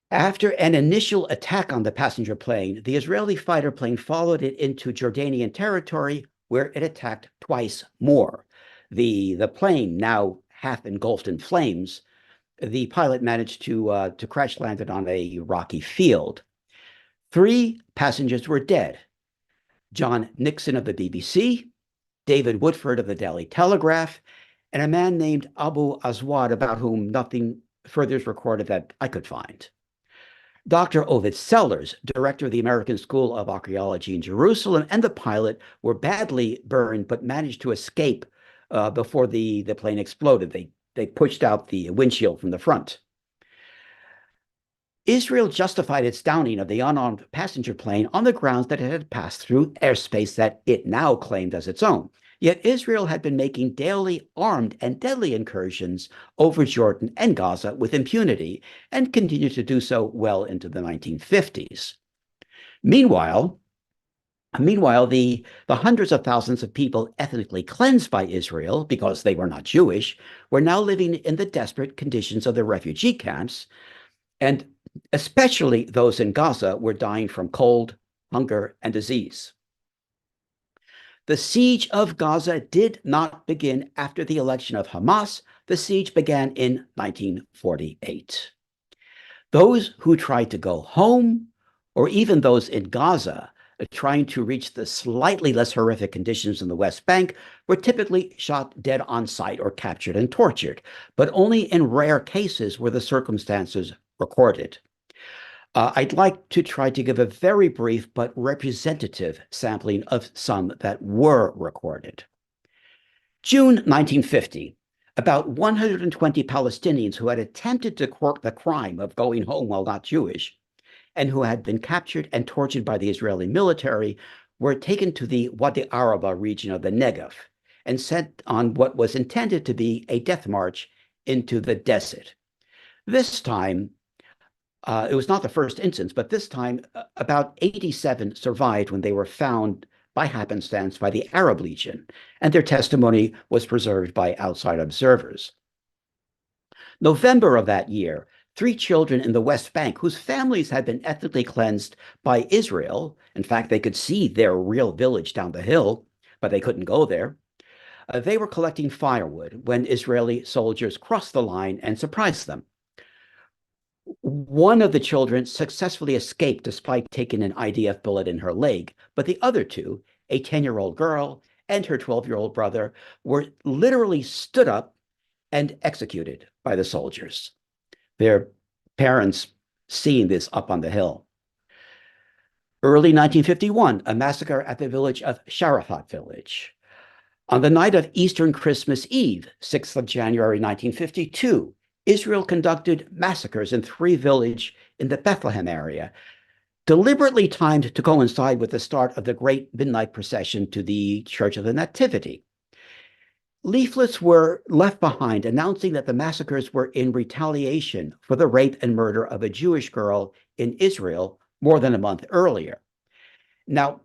Speaker 3: After an initial attack on the passenger plane, the Israeli fighter plane followed it into Jordanian territory, where it attacked twice more. The plane, now half engulfed in flames, the pilot managed to crash land on a rocky field. 3 passengers were dead: John Nixon of the BBC, David Woodford of the Daily Telegraph, and a man named Abu Aswad, about whom nothing further is recorded that I could find. Dr. Ovid Sellers, director of the American School of Archaeology in Jerusalem, and the pilot were badly burned, but managed to escape before the plane exploded. They pushed out the windshield from the front. Israel justified its downing of the unarmed passenger plane on the grounds that it had passed through airspace that it now claimed as its own. Yet Israel had been making daily armed and deadly incursions over Jordan and Gaza with impunity, and continued to do so well into the 1950s. Meanwhile, the hundreds of thousands of people ethnically cleansed by Israel because they were not Jewish were now living in the desperate conditions of the refugee camps, and especially those in Gaza were dying from cold, hunger, and disease. The siege of Gaza did not begin after the election of Hamas. The siege began in 1948. Those who tried to go home, or even those in Gaza trying to reach the slightly less horrific conditions in the West Bank, were typically shot dead on sight or captured and tortured, but only in rare cases were the circumstances recorded. I'd like to try to give a very brief but representative sampling of some that were recorded. June 1950, about 120 Palestinians who had attempted to court the crime of going home while not Jewish, and who had been captured and tortured by the Israeli military, were taken to the Wadi Araba region of the Negev and sent on what was intended to be a death march into the desert. This time, it was not the first instance, but this time about 87 survived when they were found by happenstance by the Arab Legion, and their testimony was preserved by outside observers. November of that year, 3 children in the West Bank, whose families had been ethnically cleansed by Israel — in fact, they could see their real village down the hill, but they couldn't go there — they were collecting firewood when Israeli soldiers crossed the line and surprised them. One of the children successfully escaped despite taking an IDF bullet in her leg, but the other 2, a 10-year-old girl and her 12-year-old brother, were literally stood up and executed by the soldiers, their parents seeing this up on the hill. Early 1951, a massacre at the village of Sharafat village. On the night of Eastern Christmas Eve, 6th of January 1952, Israel conducted massacres in 3 villages in the Bethlehem area, deliberately timed to coincide with the start of the great midnight procession to the Church of the Nativity. Leaflets were left behind announcing that the massacres were in retaliation for the rape and murder of a Jewish girl in Israel more than a month earlier. Now,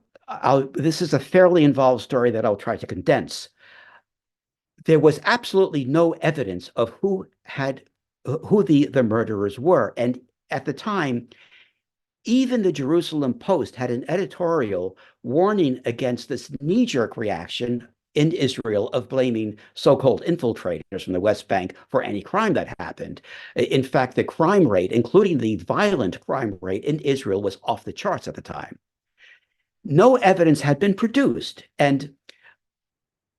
Speaker 3: this is a fairly involved story that I'll try to condense. There was absolutely no evidence of who the murderers were. And at the time, even the Jerusalem Post had an editorial warning against this knee-jerk reaction in Israel of blaming so-called infiltrators from the West Bank for any crime that happened. In fact, the crime rate, including the violent crime rate in Israel, was off the charts at the time. No evidence had been produced, and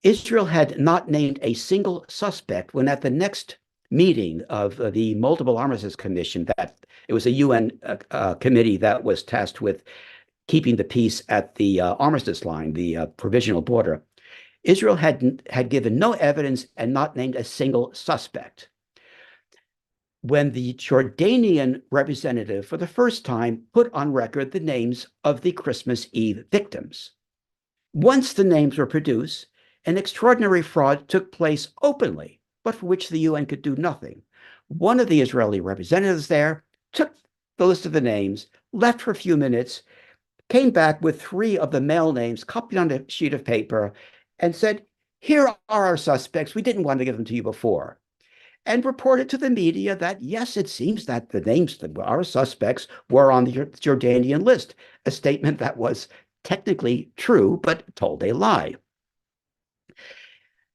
Speaker 3: Israel had not named a single suspect when at the next meeting of the Multiple Armistice Commission, that it was a UN committee that was tasked with keeping the peace at the armistice line, the provisional border, Israel had given no evidence and not named a single suspect. when the Jordanian representative for the first time put on record the names of the Christmas Eve victims. Once the names were produced, an extraordinary fraud took place openly, but for which the UN could do nothing. One of the Israeli representatives there took the list of the names, left for a few minutes, came back with 3 of the male names copied on a sheet of paper, and said, "Here are our suspects. We didn't want to give them to you before." And reported to the media that, yes, it seems that the names of our suspects were on the Jordanian list, a statement that was technically true, but told a lie.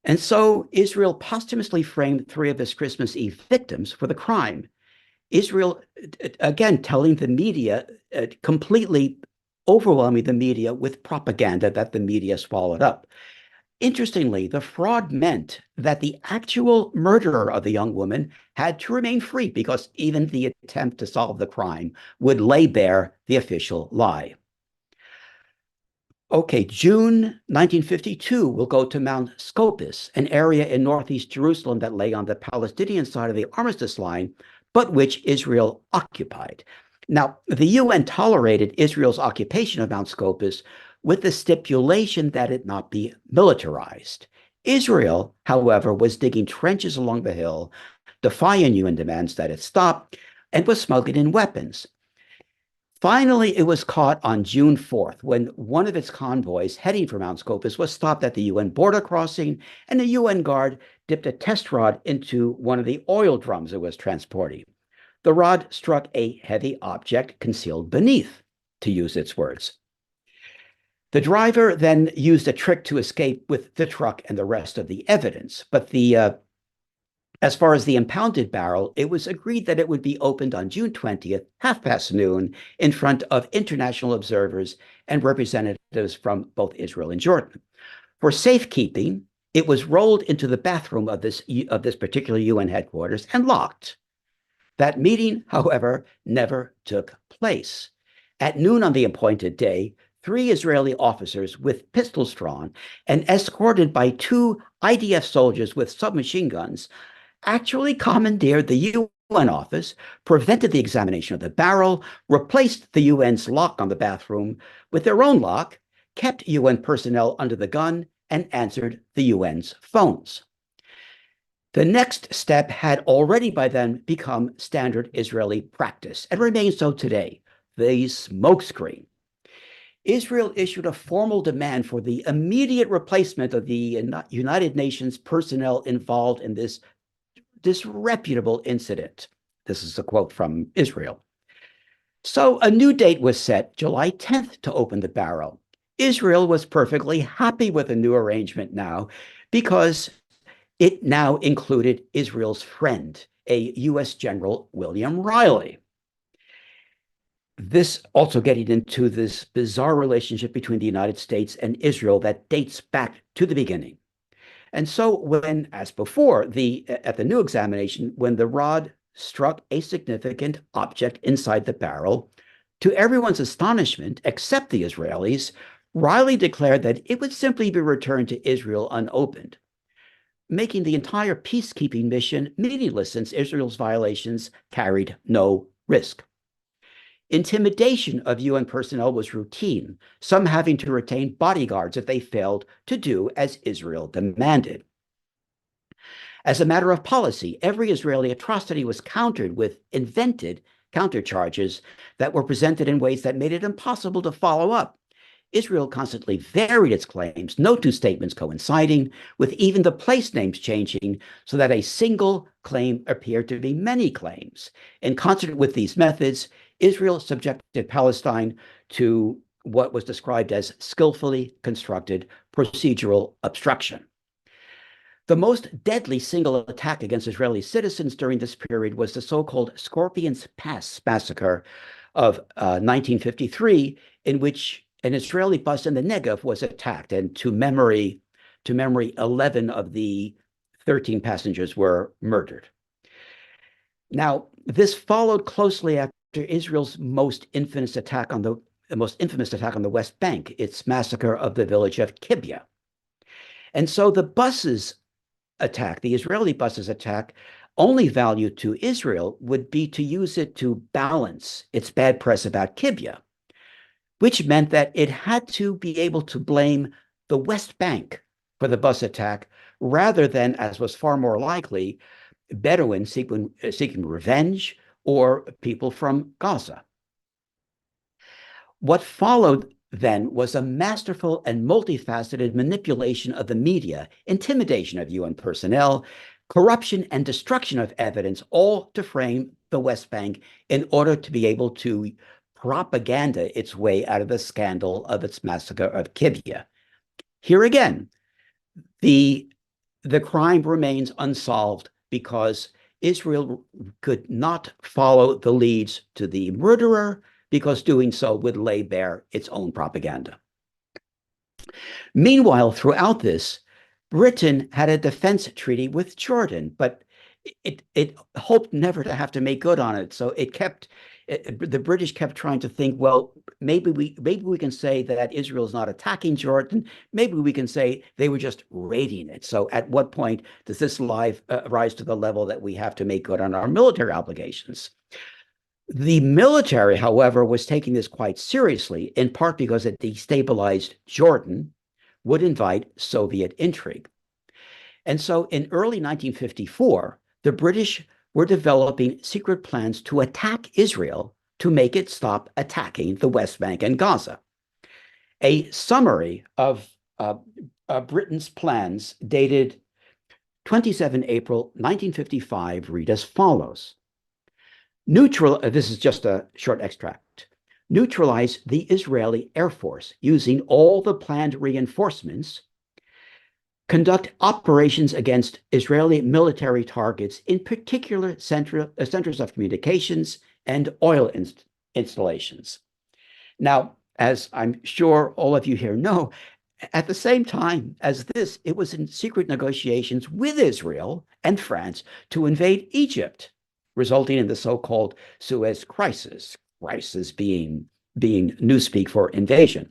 Speaker 3: And so Israel posthumously framed 3 of its Christmas Eve victims for the crime. Israel, again, telling the media, completely overwhelming the media with propaganda that the media swallowed up. Interestingly, the fraud meant that the actual murderer of the young woman had to remain free because even the attempt to solve the crime would lay bare the official lie. Okay, June 1952, we'll go to Mount Scopus, an area in northeast Jerusalem that lay on the Palestinian side of the armistice line, but which Israel occupied. Now, the UN tolerated Israel's occupation of Mount Scopus with the stipulation that it not be militarized. Israel, however, was digging trenches along the hill, defying UN demands that it stop, and was smuggling in weapons. Finally, it was caught on June 4th when one of its convoys heading for Mount Scopus was stopped at the UN border crossing, and a UN guard dipped a test rod into one of the oil drums it was transporting. The rod struck a heavy object concealed beneath, to use its words. The driver then used a trick to escape with the truck and the rest of the evidence. But as far as the impounded barrel, it was agreed that it would be opened on June 20th, noon, in front of international observers and representatives from both Israel and Jordan. For safekeeping, it was rolled into the bathroom of this particular UN headquarters and locked. That meeting, however, never took place. At noon on the appointed day, 3 Israeli officers with pistols drawn and escorted by 2 IDF soldiers with submachine guns actually commandeered the UN office, prevented the examination of the barrel, replaced the UN's lock on the bathroom with their own lock, kept UN personnel under the gun, and answered the UN's phones. The next step had already by then become standard Israeli practice and remains so today, the smokescreen. Israel issued a formal demand for the immediate replacement of the United Nations personnel involved in this disreputable incident. This is a quote from Israel. So a new date was set, July 10th, to open the barrel. Israel was perfectly happy with the new arrangement now because it now included Israel's friend, a U.S. General William Riley. This also getting into this bizarre relationship between the United States and Israel that dates back to the beginning. And so when, as before, at the new examination, when the rod struck a significant object inside the barrel, to everyone's astonishment, except the Israelis, Riley declared that it would simply be returned to Israel unopened, making the entire peacekeeping mission meaningless since Israel's violations carried no risk. Intimidation of UN personnel was routine, some having to retain bodyguards if they failed to do as Israel demanded. As a matter of policy, every Israeli atrocity was countered with invented countercharges that were presented in ways that made it impossible to follow up. Israel constantly varied its claims, no 2 statements coinciding, with even the place names changing so that a single claim appeared to be many claims. In concert with these methods, Israel subjected Palestine to what was described as skillfully constructed procedural obstruction. The most deadly single attack against Israeli citizens during this period was the so-called Scorpions Pass massacre of 1953, in which an Israeli bus in the Negev was attacked, and to memory, 11 of the 13 passengers were murdered. Now, this followed closely after Israel's most infamous attack on the West Bank, its massacre of the village of Kibbutz. And so the Israeli buses attack, only value to Israel would be to use it to balance its bad press about Kibbutz, which meant that it had to be able to blame the West Bank for the bus attack rather than, as was far more likely, Bedouins seeking revenge or people from Gaza. What followed then was a masterful and multifaceted manipulation of the media, intimidation of UN personnel, corruption and destruction of evidence, all to frame the West Bank in order to be able to propaganda its way out of the scandal of its massacre of Kibbutz. Here again, the crime remains unsolved because Israel could not follow the leads to the murderer, because doing so would lay bare its own propaganda. Meanwhile, throughout this, Britain had a defense treaty with Jordan, but it hoped never to have to make good on it. So the British kept trying to think, well, maybe we can say that Israel is not attacking Jordan. Maybe we can say they were just raiding it. So at what point does this rise to the level that we have to make good on our military obligations? The military, however, was taking this quite seriously, in part because it destabilized Jordan, would invite Soviet intrigue. And so in early 1954, the British were developing secret plans to attack Israel to make it stop attacking the West Bank and Gaza. A summary of Britain's plans dated 27 April 1955 read as follows. This is just a short extract. Neutralize the Israeli Air Force using all the planned reinforcements. Conduct operations against Israeli military targets, in particular centers of communications and oil installations. Now, as I'm sure all of you here know, at the same time as this, it was in secret negotiations with Israel and France to invade Egypt, resulting in the so-called Suez crisis being newspeak for invasion.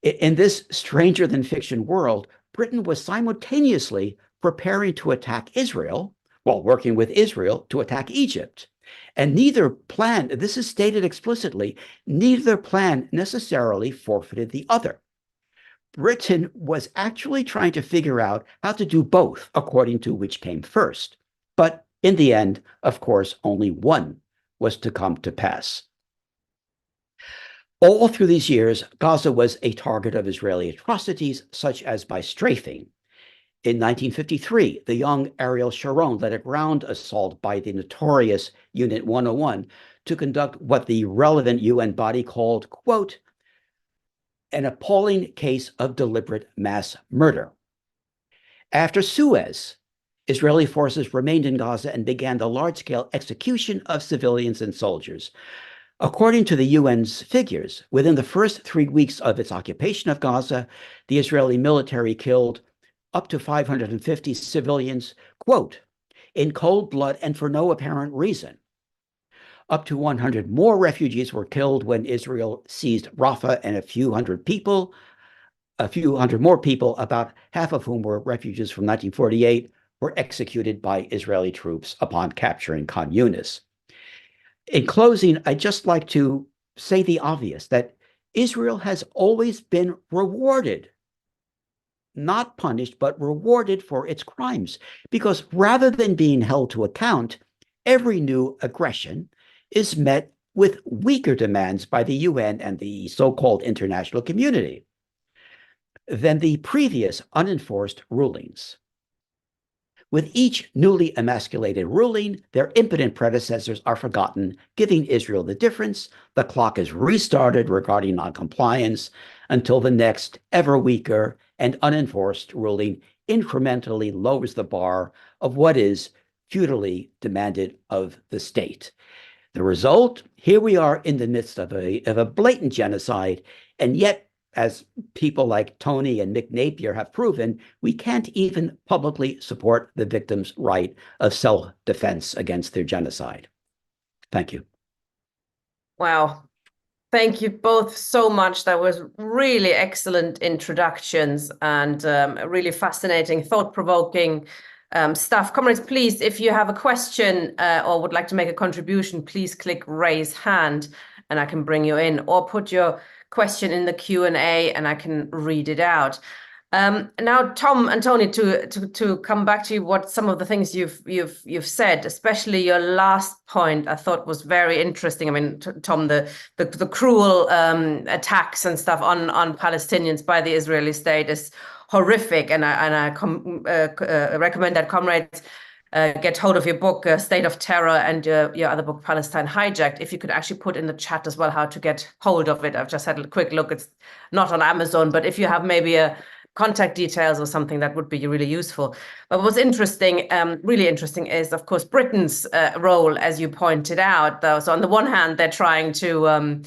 Speaker 3: In this stranger-than-fiction world, Britain was simultaneously preparing to attack Israel while working with Israel to attack Egypt. And neither plan, this is stated explicitly, neither plan necessarily forfeited the other. Britain was actually trying to figure out how to do both according to which came first. But in the end, of course, only one was to come to pass. All through these years, Gaza was a target of Israeli atrocities, such as by strafing. In 1953, the young Ariel Sharon led a ground assault by the notorious Unit 101 to conduct what the relevant UN body called, quote, an appalling case of deliberate mass murder. After Suez, Israeli forces remained in Gaza and began the large-scale execution of civilians and soldiers. According to the UN's figures, within the first 3 weeks of its occupation of Gaza, the Israeli military killed up to 550 civilians, quote, in cold blood and for no apparent reason. Up to 100 more refugees were killed when Israel seized Rafah, and a few hundred more people, about half of whom were refugees from 1948, were executed by Israeli troops upon capturing Khan Yunis. In closing, I'd just like to say the obvious, that Israel has always been rewarded, not punished, but rewarded for its crimes, because rather than being held to account, every new aggression is met with weaker demands by the UN and the so-called international community than the previous unenforced rulings. With each newly emasculated ruling, their impotent predecessors are forgotten, giving Israel the difference. The clock is restarted regarding noncompliance until the next ever weaker and unenforced ruling incrementally lowers the bar of what is feudally demanded of the state. The result, here we are in the midst of a blatant genocide, and yet, as people like Tony and Mick Napier have proven, we can't even publicly support the victims' right of self-defense against their genocide. Thank you.
Speaker 1: Wow. Thank you both so much. That was really excellent introductions and really fascinating, thought-provoking stuff. Comrades, please, if you have a question or would like to make a contribution, please click raise hand and I can bring you in, or put your question in the Q&A and I can read it out. Now, Tom and Tony, to come back to you, what some of the things you've said, especially your last point, I thought was very interesting. I mean, Tom, the cruel attacks and stuff on Palestinians by the Israeli state is horrific, and I recommend that comrades get hold of your book, State of Terror, and your other book, Palestine Hijacked. If you could actually put in the chat as well how to get hold of it. I've just had a quick look. It's not on Amazon, but if you have maybe a contact details or something, that would be really useful. But what's interesting, really interesting, is of course Britain's role, as you pointed out. Though, so on the one hand, they're trying to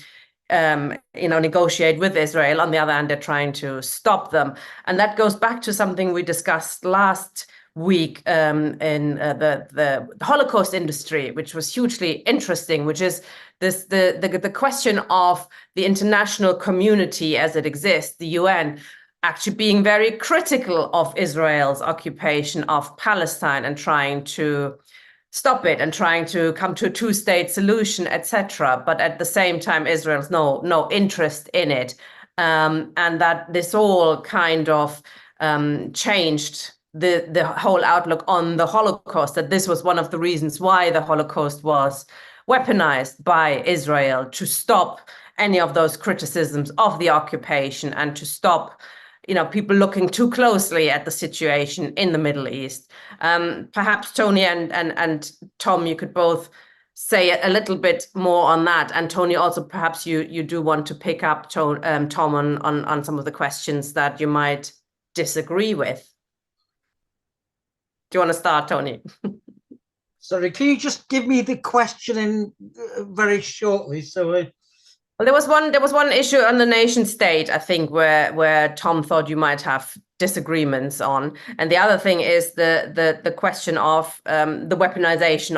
Speaker 1: negotiate with Israel. On the other hand, they're trying to stop them, and that goes back to something we discussed last week in the Holocaust industry, which was hugely interesting, which is the question of the international community as it exists, the UN, actually being very critical of Israel's occupation of Palestine and trying to stop it and trying to come to a two-state solution, etc. But at the same time, Israel's no interest in it, and that this all kind of changed the whole outlook on the Holocaust. That this was one of the reasons why the Holocaust was weaponized by Israel, to stop any of those criticisms of the occupation and to stop people looking too closely at the situation in the Middle East. Perhaps Tony and Tom, you could both say a little bit more on that. And Tony, also perhaps you do want to pick up Tom on some of the questions that you might disagree with. Do you want to start, Tony?
Speaker 2: Sorry, can you just give me the question in very shortly?
Speaker 1: Well, there was one issue on the nation state, I think, where Tom thought you might have disagreements on, and the other thing is the question of the weaponization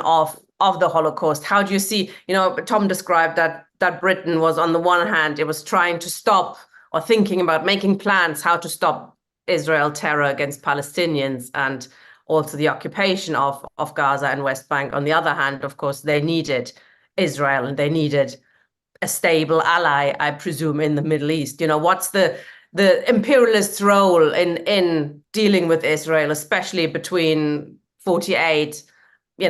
Speaker 1: of the Holocaust. How do you see? Tom described that Britain was, on the one hand, it was trying to stop or thinking about making plans how to stop Israel terror against Palestinians and also the occupation of Gaza and West Bank. On the other hand, of course, they needed Israel and they needed a stable ally, I presume, in the Middle East. What's the imperialist role in dealing with Israel, especially between 48,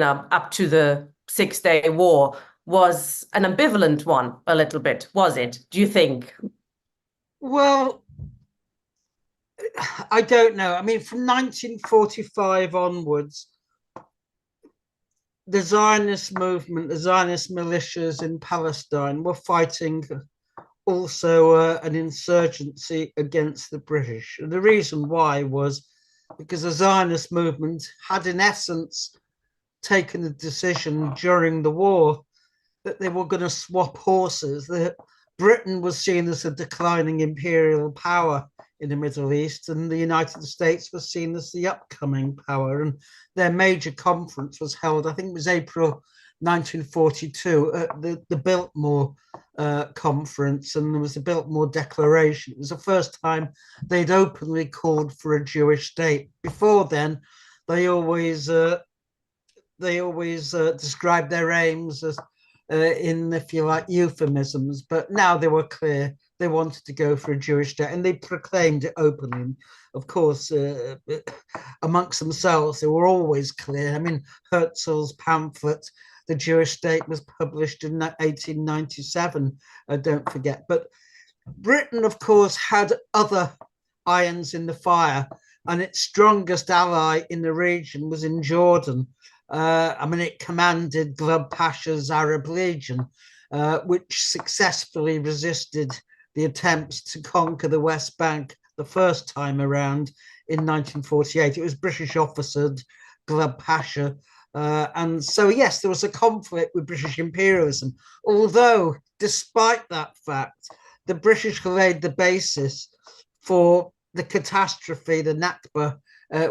Speaker 1: up to the 6-day war, was an ambivalent one, a little bit, was it? Do you think?
Speaker 2: Well, I don't know. I mean, from 1945 onwards, the Zionist movement, the Zionist militias in Palestine were fighting also an insurgency against the British. And the reason why was because the Zionist movement had, in essence, taken the decision during the war that they were going to swap horses, that Britain was seen as a declining imperial power in the Middle East, and the United States was seen as the upcoming power. And their major conference was held, I think it was April 1942, at the Biltmore conference, and there was a Biltmore Declaration. It was the first time they'd openly called for a Jewish state. Before then, they always described their aims as in, if you like, euphemisms, but now they were clear they wanted to go for a Jewish state, and they proclaimed it openly. Of course, amongst themselves, they were always clear. I mean, Herzl's pamphlet, The Jewish State, was published in 1897, don't forget. But Britain, of course, had other irons in the fire, and its strongest ally in the region was in Jordan. It commanded Glubb Pasha's Arab Legion, which successfully resisted the attempts to conquer the West Bank the first time around in 1948. It was British officered Glubb Pasha. And so, yes, there was a conflict with British imperialism. Although, despite that fact, the British laid the basis for the catastrophe, the Nakba,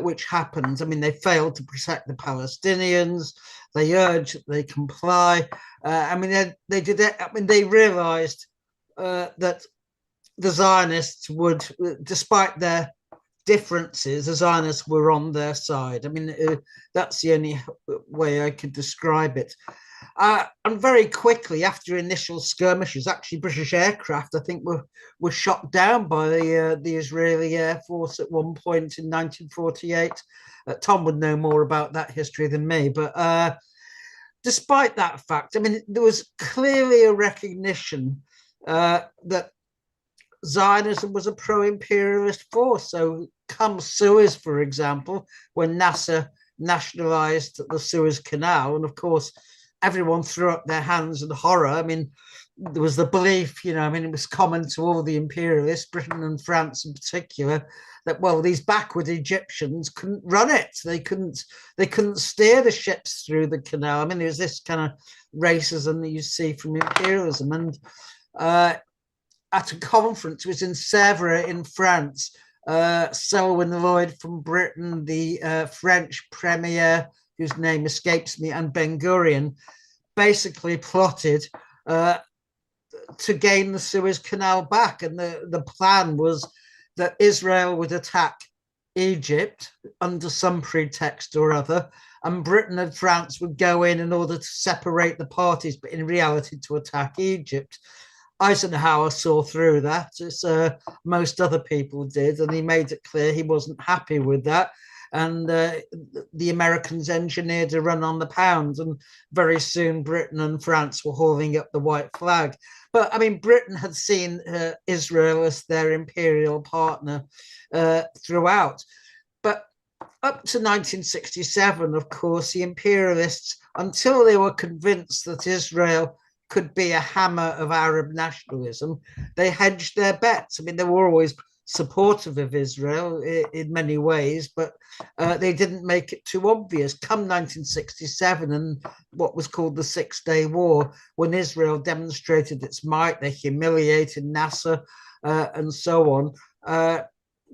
Speaker 2: which happened. I mean, they failed to protect the Palestinians. They urged that they comply. They did it. I mean, they realized that the Zionists would, despite their differences, the Zionists were on their side. I mean, that's the only way I could describe it. And very quickly after initial skirmishes, actually British aircraft, I think, were shot down by the Israeli Air Force at one point in 1948. Tom would know more about that history than me, but despite that fact, I mean, there was clearly a recognition that Zionism was a pro-imperialist force. So come Suez, for example, when Nasser nationalized the Suez Canal, and of course, everyone threw up their hands in horror. I mean, there was the belief, you know, I mean, it was common to all the imperialists, Britain and France in particular, that, well, these backward Egyptians couldn't run it. They couldn't steer the ships through the canal. I mean, there's this kind of racism that you see from imperialism. And at a conference, it was in Sèvres in France, Selwyn Lloyd from Britain, the French premier, whose name escapes me, and Ben Gurion basically plotted to gain the Suez Canal back. And the plan was that Israel would attack Egypt under some pretext or other, and Britain and France would go in order to separate the parties, but in reality to attack Egypt. Eisenhower saw through that, as most other people did, and he made it clear he wasn't happy with that. And the Americans engineered a run on the pound, and very soon Britain and France were holding up the white flag. But I mean, Britain had seen Israel as their imperial partner throughout. But up to 1967, of course, the imperialists, until they were convinced that Israel could be a hammer of Arab nationalism, they hedged their bets. I mean, they were always supportive of Israel in many ways, but they didn't make it too obvious. Come 1967 and what was called the Six-Day War, when Israel demonstrated its might, they humiliated Nasser and so on,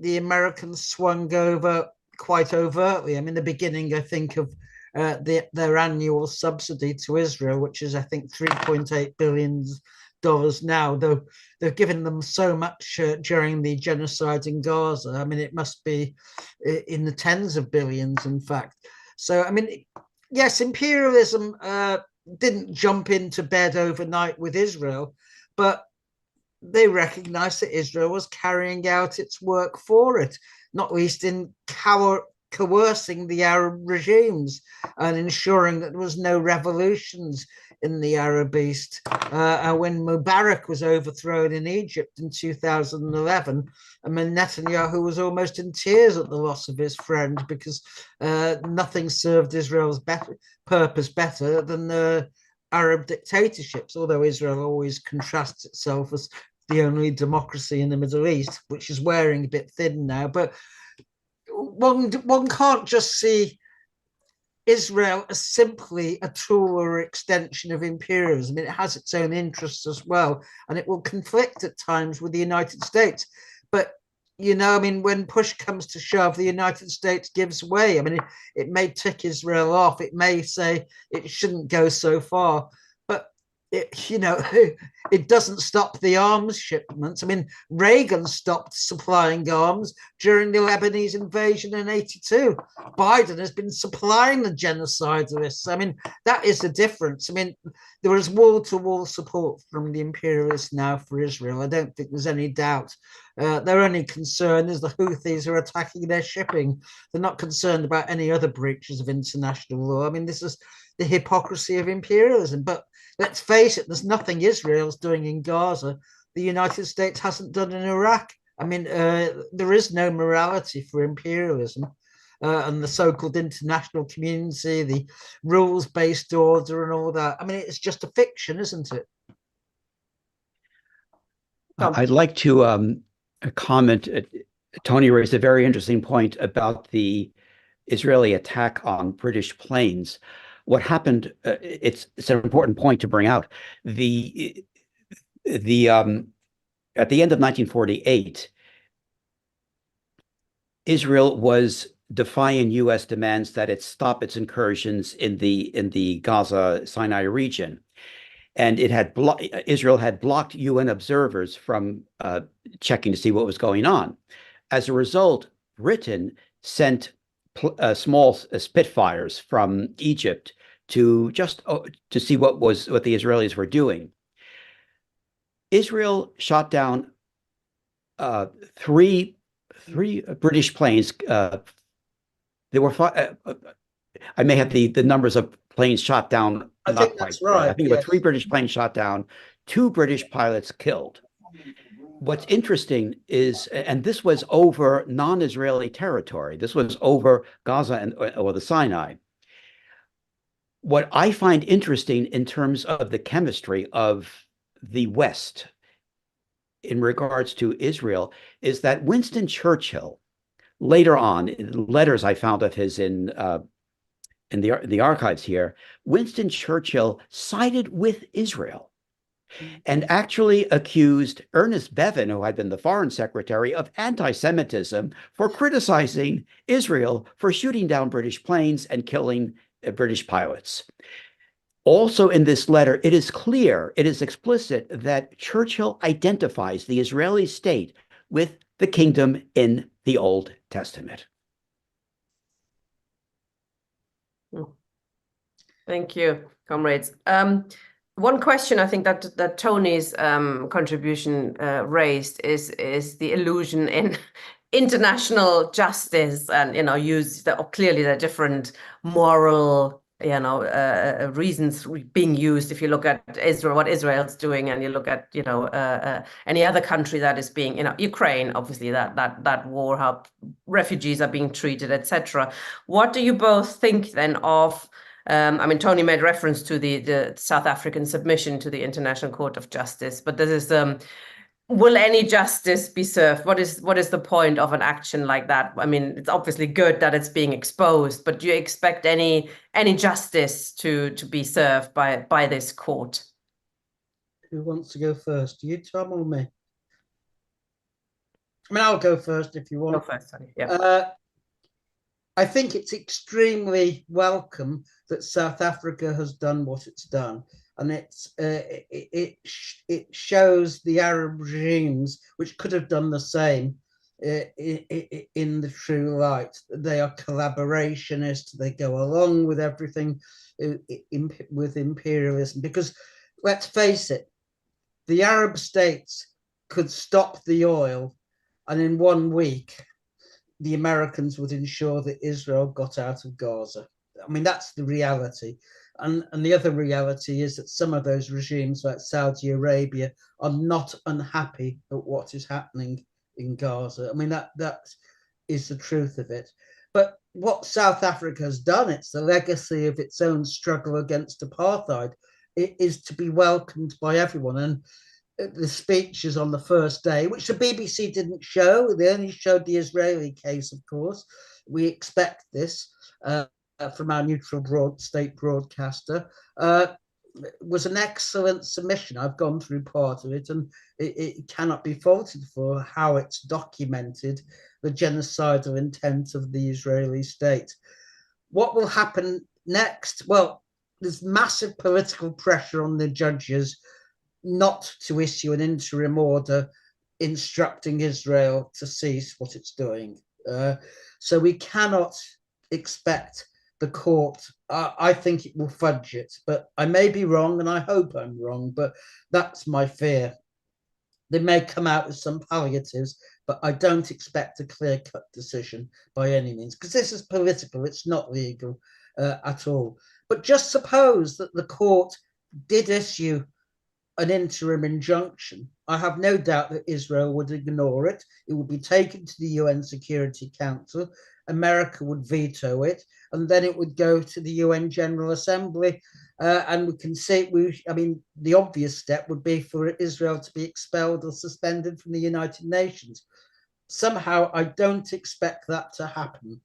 Speaker 2: the Americans swung over quite overtly. I mean, the beginning, I think, of their annual subsidy to Israel, which is, I think, $3.8 billion now, though they've given them so much during the genocide in Gaza. I mean, it must be in the tens of billions, in fact. So, I mean, yes, imperialism didn't jump into bed overnight with Israel, but they recognized that Israel was carrying out its work for it, not least in coercing the Arab regimes and ensuring that there was no revolutions in the Arab East. When Mubarak was overthrown in Egypt in 2011, I mean, Netanyahu was almost in tears at the loss of his friend, because nothing served Israel's purpose better than the Arab dictatorships, although Israel always contrasts itself as the only democracy in the Middle East, which is wearing a bit thin now. But one can't just see Israel as simply a tool or extension of imperialism. It has its own interests as well, and it will conflict at times with the United States. But, you know, I mean, when push comes to shove, the United States gives way. I mean, it may tick Israel off. It may say it shouldn't go so far, but it, you know, it doesn't stop the arms shipments. I mean, Reagan stopped supplying arms during the Lebanese invasion in '82. Biden has been supplying the genocidists. I mean, that is the difference. I mean, there is wall-to-wall support from the imperialists now for Israel. I don't think there's any doubt. Their only concern is the Houthis are attacking their shipping. They're not concerned about any other breaches of international law. I mean, this is the hypocrisy of imperialism. But let's face it, there's nothing Israel's doing in Gaza the United States hasn't done in Iraq. I mean, there is no morality for imperialism and the so-called international community, the rules-based order and all that. I mean, it's just a fiction, isn't it?
Speaker 3: I'd like to comment. Tony raised a very interesting point about the Israeli attack on British planes. What happened? It's an important point to bring out. At the end of 1948, Israel was defying U.S. demands that it stop its incursions in the Gaza Sinai region, and Israel had blocked UN observers from checking to see what was going on. As a result, Britain sent small Spitfires from Egypt to just to see what the Israelis were doing. Israel shot down three British planes. There were I may have the numbers of planes shot down.
Speaker 2: I think that's right.
Speaker 3: I think about 3 British planes shot down, 2 British pilots killed. What's interesting is, and this was over non-Israeli territory. This was over Gaza or the Sinai. What I find interesting in terms of the chemistry of the West in regards to Israel is that Winston Churchill, later on, in letters I found of his in the archives here, Winston Churchill sided with Israel and actually accused Ernest Bevin, who had been the foreign secretary, of anti-Semitism for criticizing Israel for shooting down British planes and killing British pilots. Also in this letter, it is clear, it is explicit that Churchill identifies the Israeli state with the kingdom in the Old Testament.
Speaker 1: Thank you, comrades. One question I think that Tony's contribution raised is the illusion in international justice, and clearly there are different moral reasons being used. If you look at Israel, what Israel's doing, and you look at any other country that is being, Ukraine, obviously that war, how refugees are being treated, etc. What do you both think then of? I mean, Tony made reference to the South African submission to the International Court of Justice, but this is, will any justice be served? What is the point of an action like that? I mean, it's obviously good that it's being exposed, but do you expect any justice to be served by this court?
Speaker 2: Who wants to go first? You, Tom, or me? I mean, I'll go first if you want.
Speaker 1: Go first, Tony. Yeah.
Speaker 2: I think it's extremely welcome that South Africa has done what it's done, and it shows the Arab regimes which could have done the same in the true light. They are collaborationists. They go along with everything with imperialism, because let's face it, the Arab states could stop the oil, and in 1 week the Americans would ensure that Israel got out of Gaza. I mean, that's the reality. And the other reality is that some of those regimes, like Saudi Arabia, are not unhappy at what is happening in Gaza. I mean, that is the truth of it. But what South Africa has done, it's the legacy of its own struggle against apartheid. It is to be welcomed by everyone. And the speeches on the first day, which the BBC didn't show. They only showed the Israeli case, of course. We expect this from our neutral state broadcaster. Was an excellent submission. I've gone through part of it, and it cannot be faulted for how it's documented the genocidal intent of the Israeli state. What will happen next? Well, there's massive political pressure on the judges not to issue an interim order instructing Israel to cease what it's doing. So we cannot expect the court. I think it will fudge it, but I may be wrong, and I hope I'm wrong, but that's my fear. They may come out with some palliatives, but I don't expect a clear-cut decision by any means, because this is political. It's not legal at all. But just suppose that the court did issue an interim injunction. I have no doubt that Israel would ignore it. It would be taken to the UN Security Council. America would veto it, and then it would go to the UN General Assembly. And we can see, I mean, the obvious step would be for Israel to be expelled or suspended from the United Nations. Somehow, I don't expect that to happen.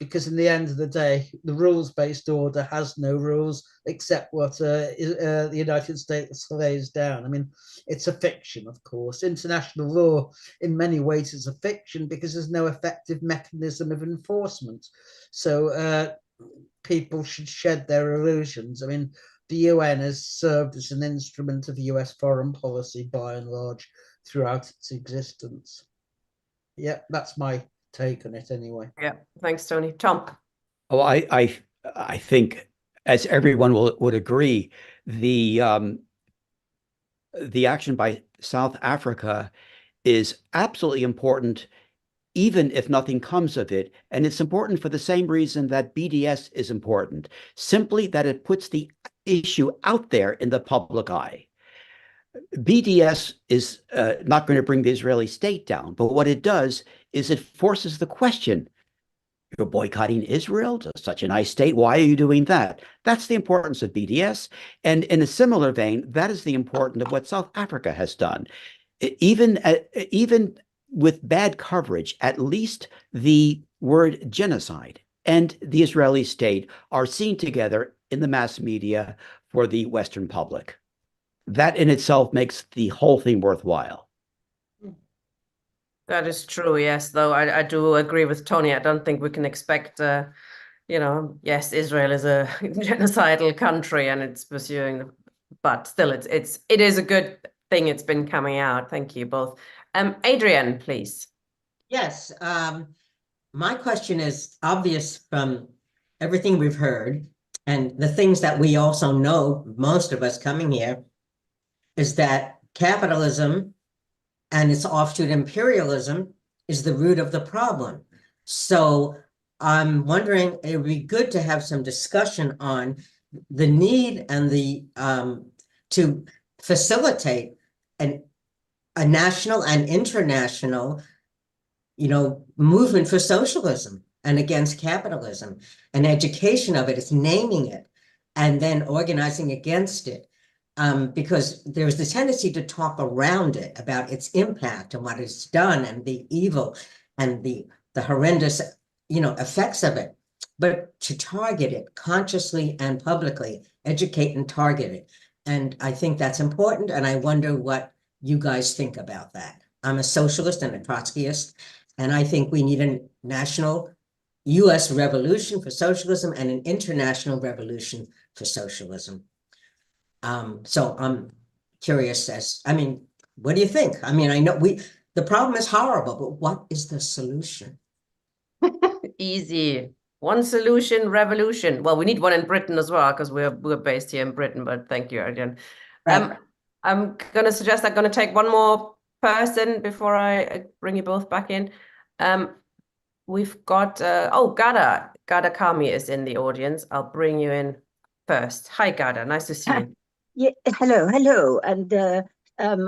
Speaker 2: Because in the end of the day, the rules-based order has no rules except what the United States lays down. I mean, it's a fiction, of course. International law, in many ways, is a fiction because there's no effective mechanism of enforcement. So people should shed their illusions. I mean, the UN has served as an instrument of US foreign policy, by and large, throughout its existence. Yeah, that's my take on it anyway.
Speaker 1: Yeah, thanks, Tony. Tom.
Speaker 3: Oh, I think, as everyone would agree, the action by South Africa is absolutely important, even if nothing comes of it. And it's important for the same reason that BDS is important, simply that it puts the issue out there in the public eye. BDS is not going to bring the Israeli state down, but what it does is it forces the question: you're boycotting Israel, such a nice state. Why are you doing that? That's the importance of BDS. And in a similar vein, that is the importance of what South Africa has done. Even with bad coverage, at least the word genocide and the Israeli state are seen together in the mass media for the Western public. That in itself makes the whole thing worthwhile.
Speaker 1: That is true, yes, though I do agree with Tony. I don't think we can expect, yes, Israel is a genocidal country and it's pursuing, but still it is a good thing it's been coming out. Thank you both. Adrian, please.
Speaker 4: Yes, my question is obvious from everything we've heard and the things that we also know, most of us coming here, is that capitalism and its offshoot imperialism is the root of the problem. So I'm wondering, it would be good to have some discussion on the need and the to facilitate a national and international, movement for socialism and against capitalism, and education of it is naming it and then organizing against it. Because there's the tendency to talk around it about its impact and what it's done and the evil and the horrendous, effects of it. But to target it consciously and publicly, educate and target it. And I think that's important. And I wonder what you guys think about that. I'm a socialist and a Trotskyist, and I think we need a national US revolution for socialism and an international revolution for socialism. So I'm curious what do you think? I know the problem is horrible, but what is the solution?
Speaker 1: Easy. One solution, revolution. Well, we need one in Britain as well, because we're based here in Britain, but thank you, Adrian.
Speaker 4: Right.
Speaker 1: I'm going to suggest I'm going to take one more person before I bring you both back in. We've got, Gada Kami is in the audience. I'll bring you in first. Hi, Gada. Nice to see you.
Speaker 5: Yeah, hello. And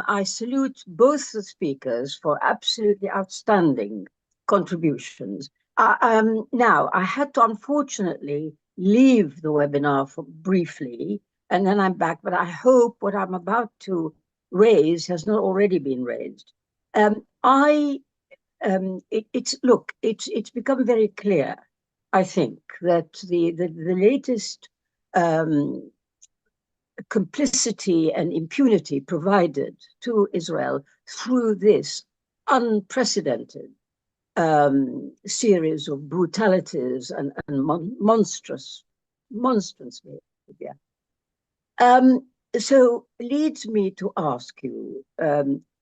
Speaker 5: I salute both the speakers for absolutely outstanding contributions. Now, I had to unfortunately leave the webinar briefly, and then I'm back, but I hope what I'm about to raise has not already been raised. It's become very clear, I think, that the latest complicity and impunity provided to Israel through this unprecedented series of brutalities and monstrous behavior. So leads me to ask you,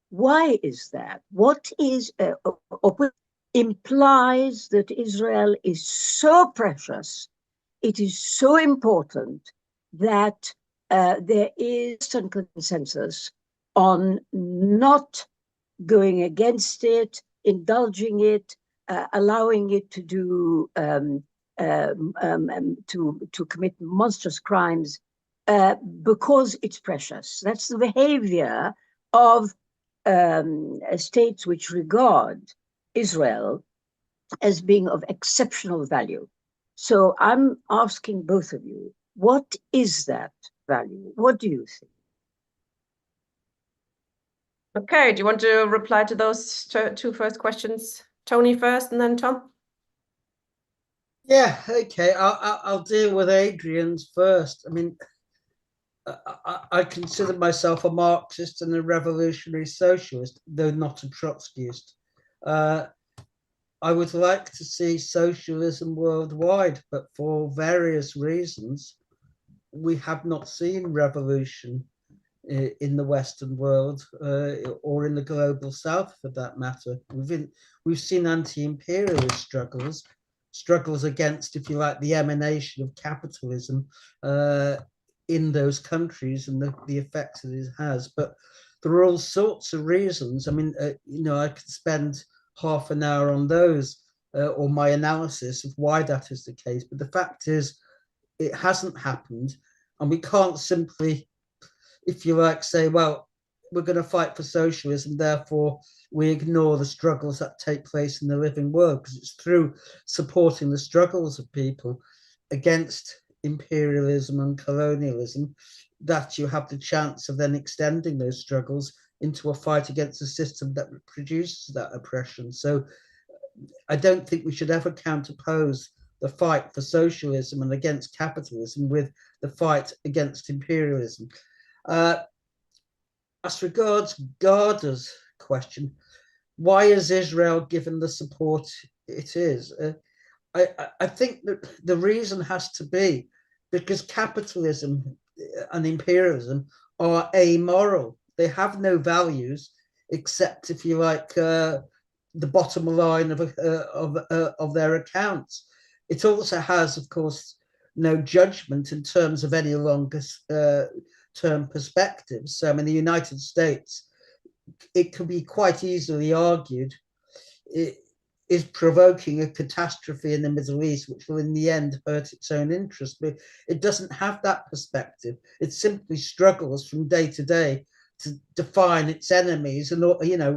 Speaker 5: why is that? What implies that Israel is so precious, it is so important that there is some consensus on not going against it, indulging it, allowing it to do to commit monstrous crimes because it's precious. That's the behavior of states which regard Israel as being of exceptional value. So I'm asking both of you, what is that value? What do you think?
Speaker 1: Okay, do you want to reply to those two first questions? Tony first and then Tom?
Speaker 2: Yeah, okay. I'll deal with Adrian's first. I consider myself a Marxist and a revolutionary socialist, though not a Trotskyist. I would like to see socialism worldwide, but for various reasons, we have not seen revolution in the Western world, or in the global South for that matter. We've seen anti-imperialist struggles against, if you like, the emanation of capitalism in those countries and the effects that it has. But there are all sorts of reasons. I mean, I could spend half an hour on those or my analysis of why that is the case. But the fact is, it hasn't happened, and we can't simply, if you like, say, well, we're going to fight for socialism, therefore we ignore the struggles that take place in the living world, because it's through supporting the struggles of people against imperialism and colonialism that you have the chance of then extending those struggles into a fight against a system that produces that oppression. So I don't think we should ever counterpose the fight for socialism and against capitalism with the fight against imperialism. As regards Garda's question, why is Israel given the support it is? I think that the reason has to be because capitalism and imperialism are amoral. They have no values except, if you like, the bottom line of their accounts. It also has, of course, no judgment in terms of any longer term perspectives. So, in the United States, it could be quite easily argued it is provoking a catastrophe in the Middle East, which will in the end hurt its own interest. But it doesn't have that perspective. It simply struggles from day to day to define its enemies, and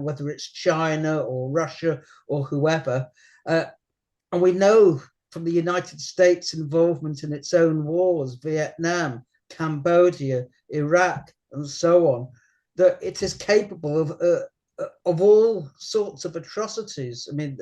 Speaker 2: whether it's China or Russia or whoever. And we know from the United States' involvement in its own wars, Vietnam, Cambodia, Iraq, and so on, that it is capable of all sorts of atrocities. I mean,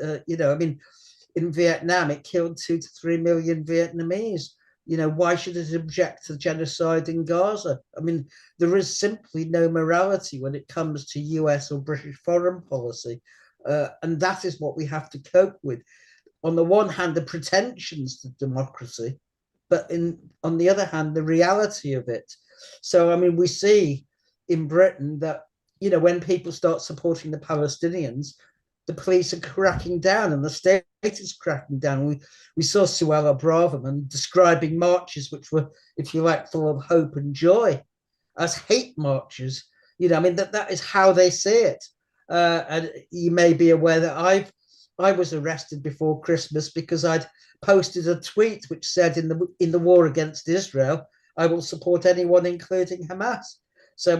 Speaker 2: in Vietnam, it killed 2 to 3 million Vietnamese. Why should it object to genocide in Gaza? I mean, there is simply no morality when it comes to US or British foreign policy. And that is what we have to cope with. On the one hand, the pretensions to democracy, but on the other hand, the reality of it. So, I mean, we see in Britain that, when people start supporting the Palestinians, the police are cracking down and the state is cracking down. We saw Suella Braverman describing marches which were, if you like, full of hope and joy as hate marches. That is how they see it. And you may be aware that I was arrested before Christmas because I'd posted a tweet which said, in the war against Israel, I will support anyone, including Hamas. So,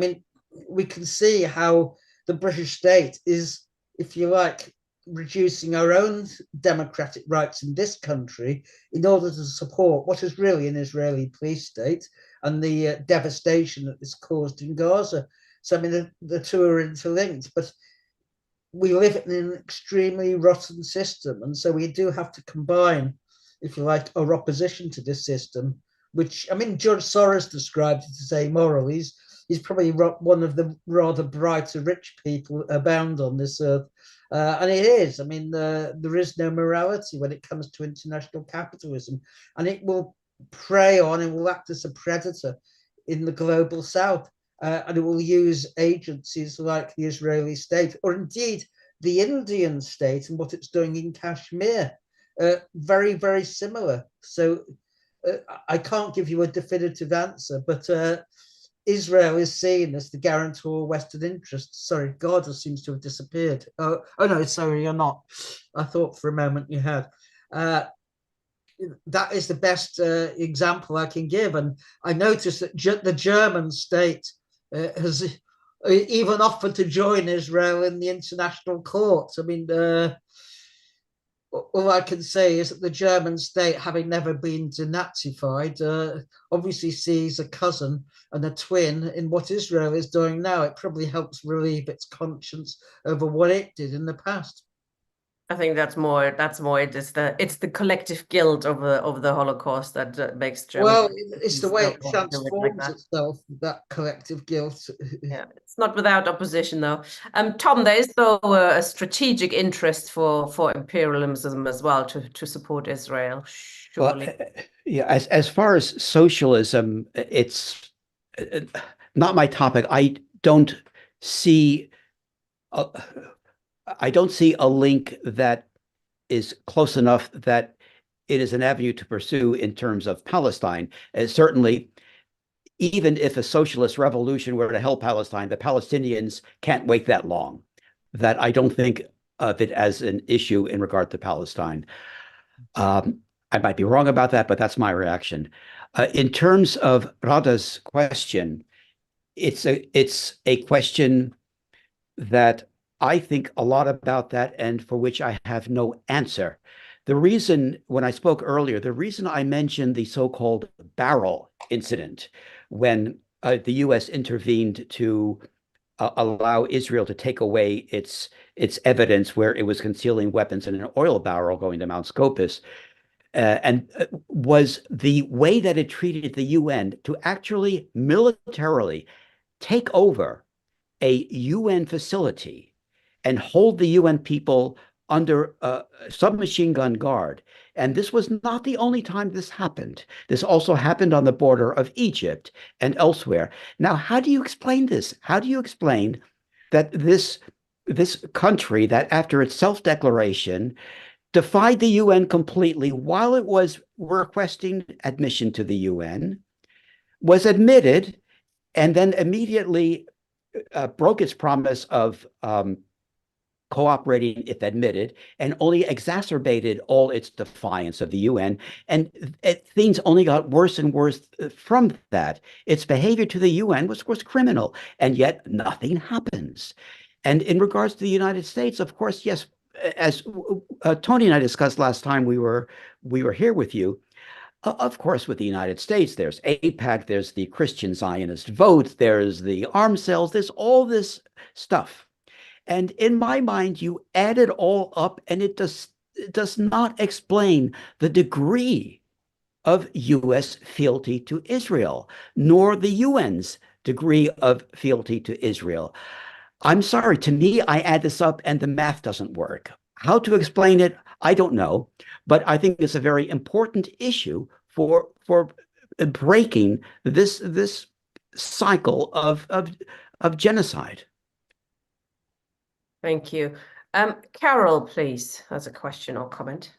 Speaker 2: we can see how the British state is, if you like, reducing our own democratic rights in this country in order to support what is really an Israeli police state and the devastation that is caused in Gaza. So, the two are interlinked, but we live in an extremely rotten system. And so we do have to combine, if you like, our opposition to this system, which, George Soros described it as amoral. He's probably one of the rather brighter rich people abound on this earth. And it is. There is no morality when it comes to international capitalism. And it will prey on and will act as a predator in the global South. And it will use agencies like the Israeli state, or indeed the Indian state and what it's doing in Kashmir. Very, very similar. So I can't give you a definitive answer, but Israel is seen as the guarantor of Western interests. Sorry, Garda seems to have disappeared. Oh no, sorry, you're not. I thought for a moment you had. That is the best example I can give. And I noticed that the German state has even offered to join Israel in the international court. All I can say is that the German state, having never been denazified, obviously sees a cousin and a twin in what Israel is doing now. It probably helps relieve its conscience over what it did in the past.
Speaker 1: I think that's more it's the collective guilt of the Holocaust that makes Germany.
Speaker 2: Well, it's the way it transforms itself, that collective guilt.
Speaker 1: Yeah, it's not without opposition though. Tom, there is though a strategic interest for imperialism as well to support Israel. Surely.
Speaker 3: Well, yeah, as far as socialism, it's not my topic. I don't see a link that is close enough that it is an avenue to pursue in terms of Palestine. Certainly, even if a socialist revolution were to help Palestine, the Palestinians can't wait that long. That I don't think of it as an issue in regard to Palestine. I might be wrong about that, but that's my reaction. In terms of Rada's question, it's a question that I think a lot about that and for which I have no answer. The reason, when I spoke earlier, the reason I mentioned the so-called barrel incident when the U.S. intervened to allow Israel to take away its evidence where it was concealing weapons in an oil barrel going to Mount Scopus, and was the way that it treated the UN to actually militarily take over a UN facility and hold the UN people under submachine gun guard. And this was not the only time this happened. This also happened on the border of Egypt and elsewhere. Now, how do you explain this? How do you explain that this country that after its self-declaration defied the UN completely while it was requesting admission to the UN, was admitted, and then immediately broke its promise of cooperating if admitted, and only exacerbated all its defiance of the UN. And things only got worse and worse from that. Its behavior to the UN was criminal, and yet nothing happens. And in regards to the United States, of course, yes, as Tony and I discussed last time we were here with you, of course, with the United States, there's AIPAC, there's the Christian Zionist vote, there's the arms sales, there's all this stuff. And in my mind, you add it all up, and it does not explain the degree of U.S. fealty to Israel, nor the UN's degree of fealty to Israel. I'm sorry, to me, I add this up and the math doesn't work. How to explain it, I don't know, but I think it's a very important issue for breaking this cycle of genocide.
Speaker 1: Thank you. Carol, please, has a question or comment.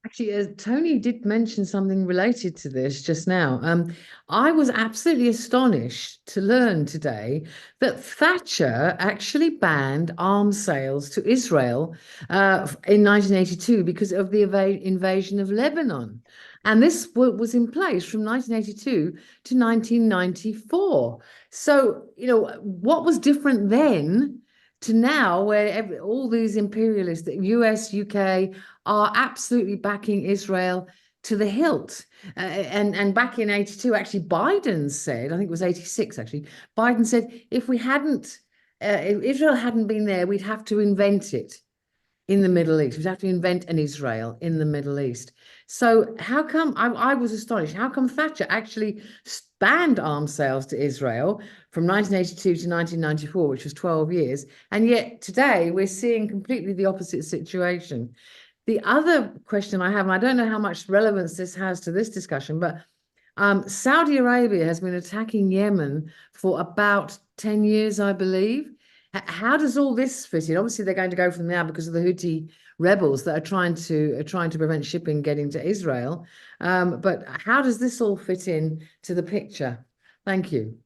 Speaker 6: Actually, Tony did mention something related to this just now. I was absolutely astonished to learn today that Thatcher actually banned arms sales to Israel in 1982 because of the invasion of Lebanon. And this was in place from 1982 to 1994. So, you know, what was different then to now, where all these imperialists, the US, UK, are absolutely backing Israel to the hilt. And back in 82, actually, Biden said, I think it was 86, actually, Biden said, if Israel hadn't been there, we'd have to invent it in the Middle East. We'd have to invent an Israel in the Middle East. So how come, I was astonished, how come Thatcher actually banned arms sales to Israel from 1982 to 1994, which was 12 years, and yet today we're seeing completely the opposite situation? The other question I have, and I don't know how much relevance this has to this discussion, but Saudi Arabia has been attacking Yemen for about 10 years, I believe. How does all this fit in? Obviously, they're going to go from now because of the Houthi rebels that are trying to prevent shipping getting to Israel. But how does this all fit in to the picture? Thank you.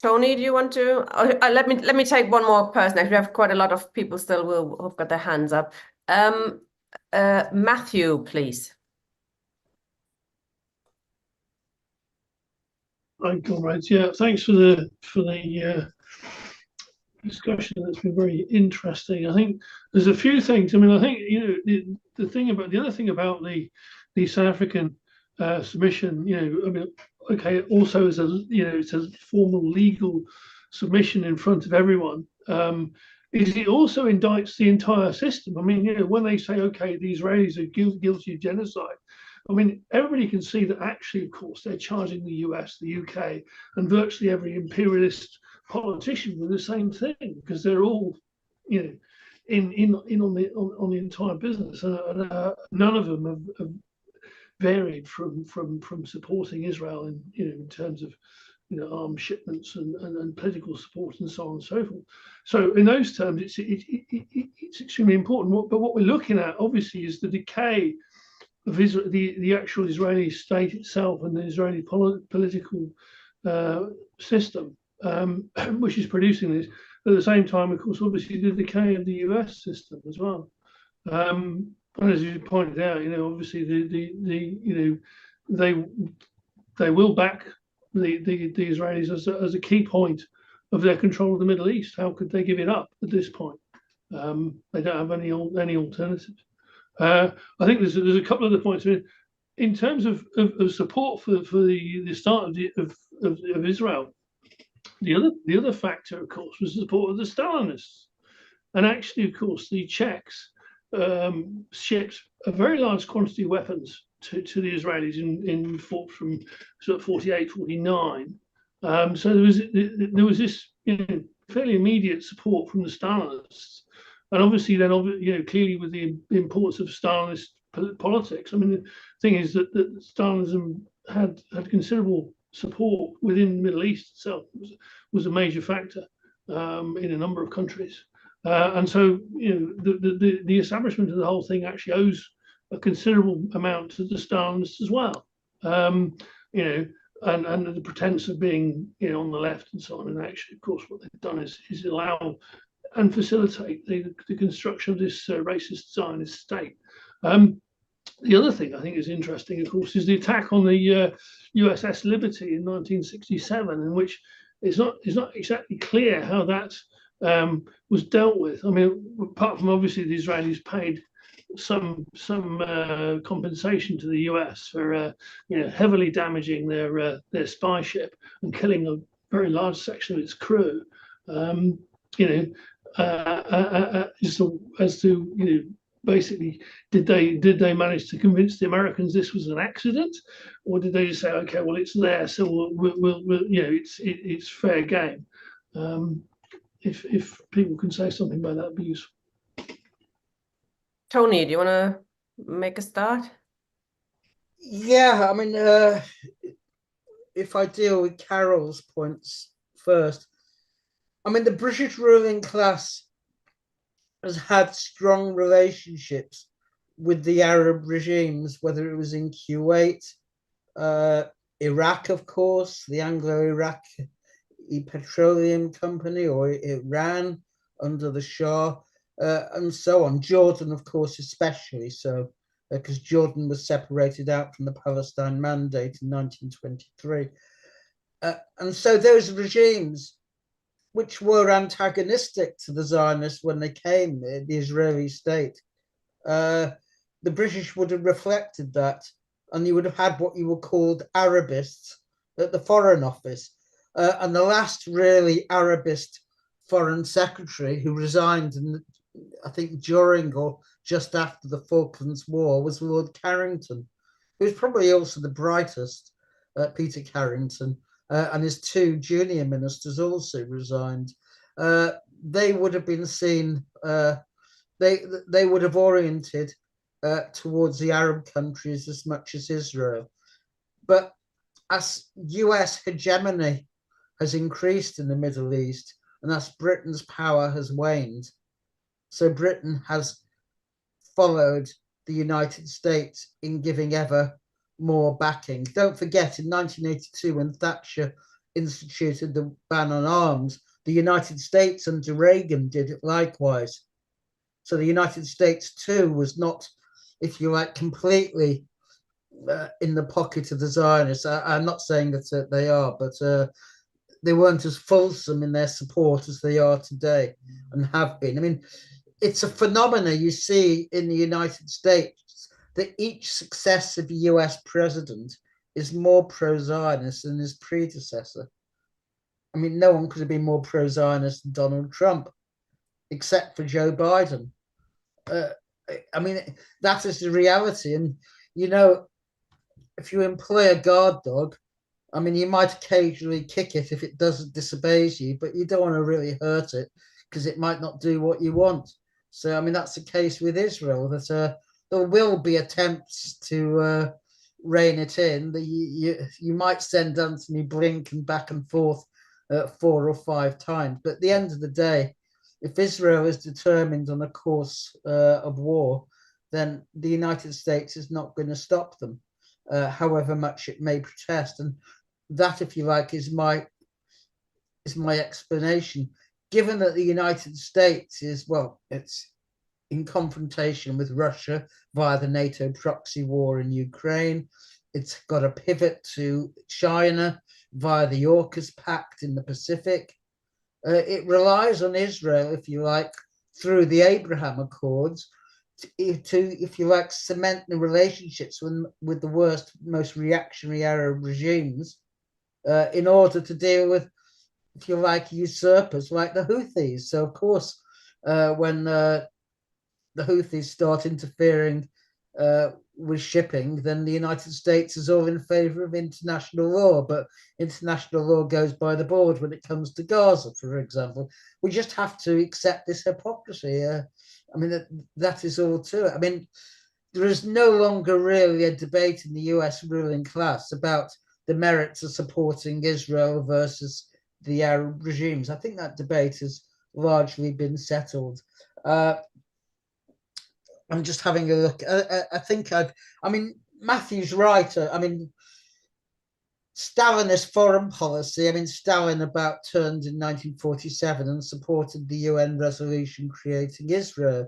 Speaker 1: Tony, do you want to? Let me take one more person. Actually, we have quite a lot of people still who've got their hands up. Matthew, please.
Speaker 7: Hi, comrades. Yeah, thanks for the discussion. That's been very interesting. I think there's a few things. I mean, I think the other thing about the South African submission. I mean, okay, also as it's a formal legal submission in front of everyone. Is it also indicts the entire system? I mean, when they say, okay, the Israelis are guilty of genocide, I mean, everybody can see that actually, of course, they're charging the US, the UK, and virtually every imperialist politician with the same thing, because they're all, in on the entire business. None of them have varied from supporting Israel in terms of arms shipments and political support and so on and so forth. So in those terms, it's extremely important. But what we're looking at, obviously, is the decay of Israel, the actual Israeli state itself and the Israeli political system, which is producing this. At the same time, of course, obviously the decay of the US system as well. And as you pointed out, obviously they will back the Israelis as a key point of their control of the Middle East. How could they give it up at this point? They don't have any alternatives. I think there's a couple of other points. I mean, in terms of support for the start of Israel, the other factor, of course, was the support of the Stalinists. And actually, of course, the Czechs shipped a very large quantity of weapons to the Israelis in from sort of 48, 49. So there was this fairly immediate support from the Stalinists. And obviously, then, clearly with the importance of Stalinist politics, I mean, the thing is that Stalinism had considerable support within the Middle East itself. Was a major factor in a number of countries. And so, the establishment of the whole thing actually owes a considerable amount to the Stalinists as well. And the pretense of being, on the left and so on. And actually, of course, what they've done is allow and facilitate the construction of this racist Zionist state. The other thing I think is interesting, of course, is the attack on the USS Liberty in 1967, in which it's not exactly clear how that was dealt with. I mean, apart from obviously the Israelis paid some compensation to the US for heavily damaging their spy ship and killing a very large section of its crew. As to basically, did they manage to convince the Americans this was an accident, or did they just say, okay, well, it's there, so we'll it's fair game? If people can say something about that, that'd be useful.
Speaker 1: Tony, do you want to make a start?
Speaker 2: Yeah, I mean, if I deal with Carol's points first, I mean, the British ruling class has had strong relationships with the Arab regimes, whether it was in Kuwait, Iraq, of course, the Anglo-Iraqi Petroleum Company, or Iran under the Shah, and so on. Jordan, of course, especially so, because Jordan was separated out from the Palestine Mandate in 1923. And so those regimes, which were antagonistic to the Zionists when they came, the Israeli state, the British would have reflected that, and you would have had what you were called Arabists at the Foreign Office. And the last really Arabist foreign secretary who resigned, I think during or just after the Falklands War, was Lord Carrington, who was probably also the brightest, Peter Carrington. And his two junior ministers also resigned. They would have been seen, they would have oriented towards the Arab countries as much as Israel. But as US hegemony has increased in the Middle East, and as Britain's power has waned, so Britain has followed the United States in giving ever more backing. Don't forget, in 1982, when Thatcher instituted the ban on arms, the United States under Reagan did it likewise. So the United States too was not, if you like, completely in the pocket of the Zionists. I'm not saying that they are, but they weren't as fulsome in their support as they are today and have been. I mean, it's a phenomenon you see in the United States that each successive US president is more pro-Zionist than his predecessor. I mean, no one could have been more pro-Zionist than Donald Trump, except for Joe Biden. I mean, that is the reality. And, if you employ a guard dog, I mean, you might occasionally kick it if it disobeys you, but you don't want to really hurt it because it might not do what you want. So, I mean, that's the case with Israel, that there will be attempts to, rein it in. You might send Anthony Blinken back and forth 4 or 5 times, but at the end of the day, if Israel is determined on a course of war, then the United States is not going to stop them, however much it may protest. And that, if you like, is my explanation. Given that the United States is, well, it's in confrontation with Russia via the NATO proxy war in Ukraine. It's got a pivot to China via the AUKUS Pact in the Pacific. It relies on Israel, if you like, through the Abraham Accords to, if you like, cement the relationships with the worst, most reactionary Arab regimes in order to deal with, if you like, usurpers like the Houthis. So, of course, when the Houthis start interfering with shipping, then the United States is all in favor of international law, but international law goes by the board when it comes to Gaza, for example. We just have to accept this hypocrisy. I mean, that is all to it. I mean, there is no longer really a debate in the US ruling class about the merits of supporting Israel versus the Arab regimes. I think that debate has largely been settled. I'm just having a look. I mean, Matthew's right. I mean, Stalinist foreign policy. I mean, Stalin about turned in 1947 and supported the UN resolution creating Israel.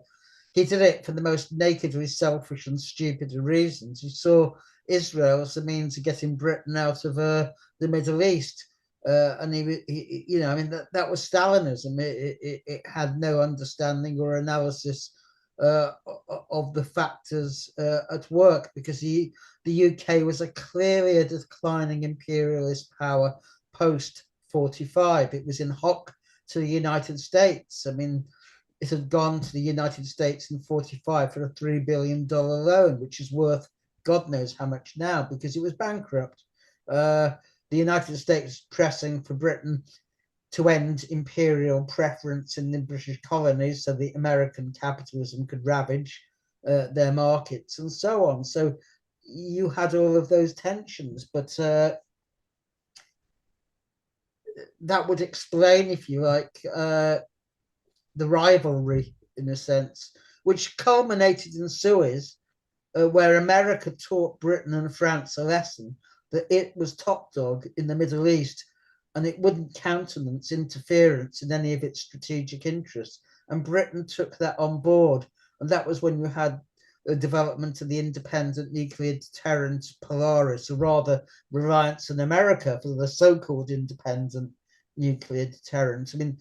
Speaker 2: He did it for the most nakedly selfish and stupid of reasons. He saw Israel as a means of getting Britain out of the Middle East. And he, you know, I mean, that was Stalinism. It had no understanding or analysis of the factors at work, because the UK was clearly a declining imperialist power post 45. It was in hock to the United States. I mean, it had gone to the United States in 45 for a $3 billion loan, which is worth God knows how much now because it was bankrupt. The United States pressing for Britain to end imperial preference in the British colonies so the American capitalism could ravage their markets and so on. So you had all of those tensions, but that would explain, if you like, the rivalry in a sense, which culminated in Suez, where America taught Britain and France a lesson that it was top dog in the Middle East and it wouldn't countenance interference in any of its strategic interests. And Britain took that on board. And that was when you had the development of the independent nuclear deterrent Polaris, or rather reliance on America for the so-called independent nuclear deterrent. I mean,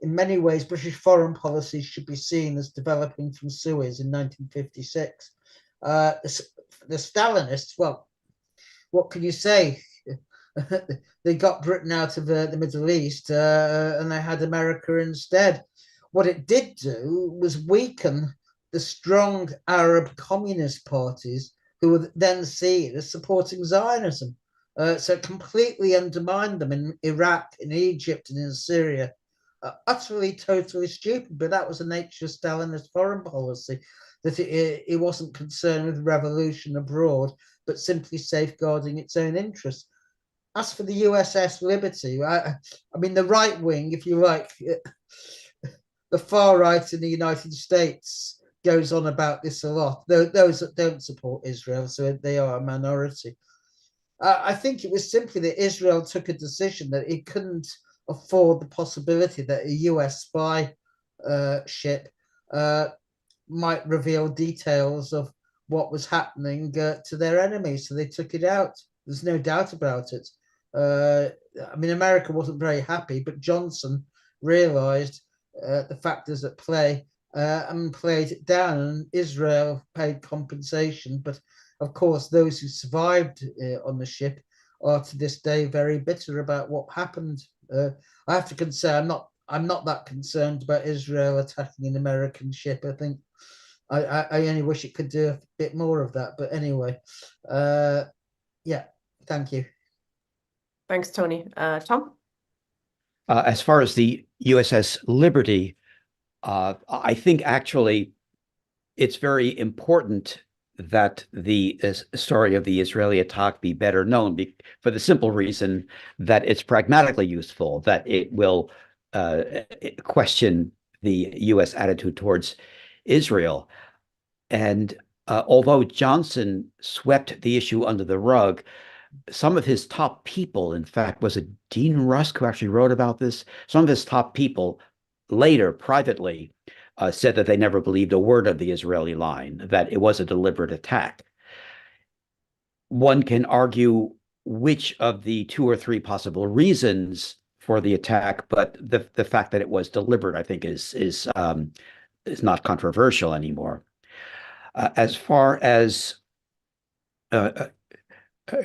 Speaker 2: in many ways, British foreign policy should be seen as developing from Suez in 1956. The Stalinists, well, what can you say? They got Britain out of the Middle East and they had America instead. What it did do was weaken the strong Arab communist parties who were then seen as supporting Zionism. So it completely undermined them in Iraq, in Egypt, and in Syria. Utterly, totally stupid, but that was the nature of Stalinist foreign policy, that it wasn't concerned with revolution abroad, but simply safeguarding its own interests. As for the USS Liberty, I mean, the right wing, if you like, the far right in the United States goes on about this a lot. Those that don't support Israel, so they are a minority. I think it was simply that Israel took a decision that it couldn't afford the possibility that a US spy ship might reveal details of what was happening to their enemies. So they took it out. There's no doubt about it. I mean, America wasn't very happy, but Johnson realized the factors at play and played it down, and Israel paid compensation. But of course, those who survived on the ship are to this day very bitter about what happened. I have to say, I'm not that concerned about Israel attacking an American ship. I think I only wish it could do a bit more of that. But anyway, yeah, thank you.
Speaker 1: Thanks, Tony. Tom?
Speaker 3: As far as the USS Liberty, I think actually it's very important that the story of the Israeli attack be better known for the simple reason that it's pragmatically useful, that it will question the U.S. attitude towards Israel. And although Johnson swept the issue under the rug, some of his top people, in fact, was it Dean Rusk who actually wrote about this? Some of his top people later, privately, said that they never believed a word of the Israeli line, that it was a deliberate attack. One can argue which of the two or three possible reasons for the attack, but the fact that it was deliberate, I think, is not controversial anymore. As far as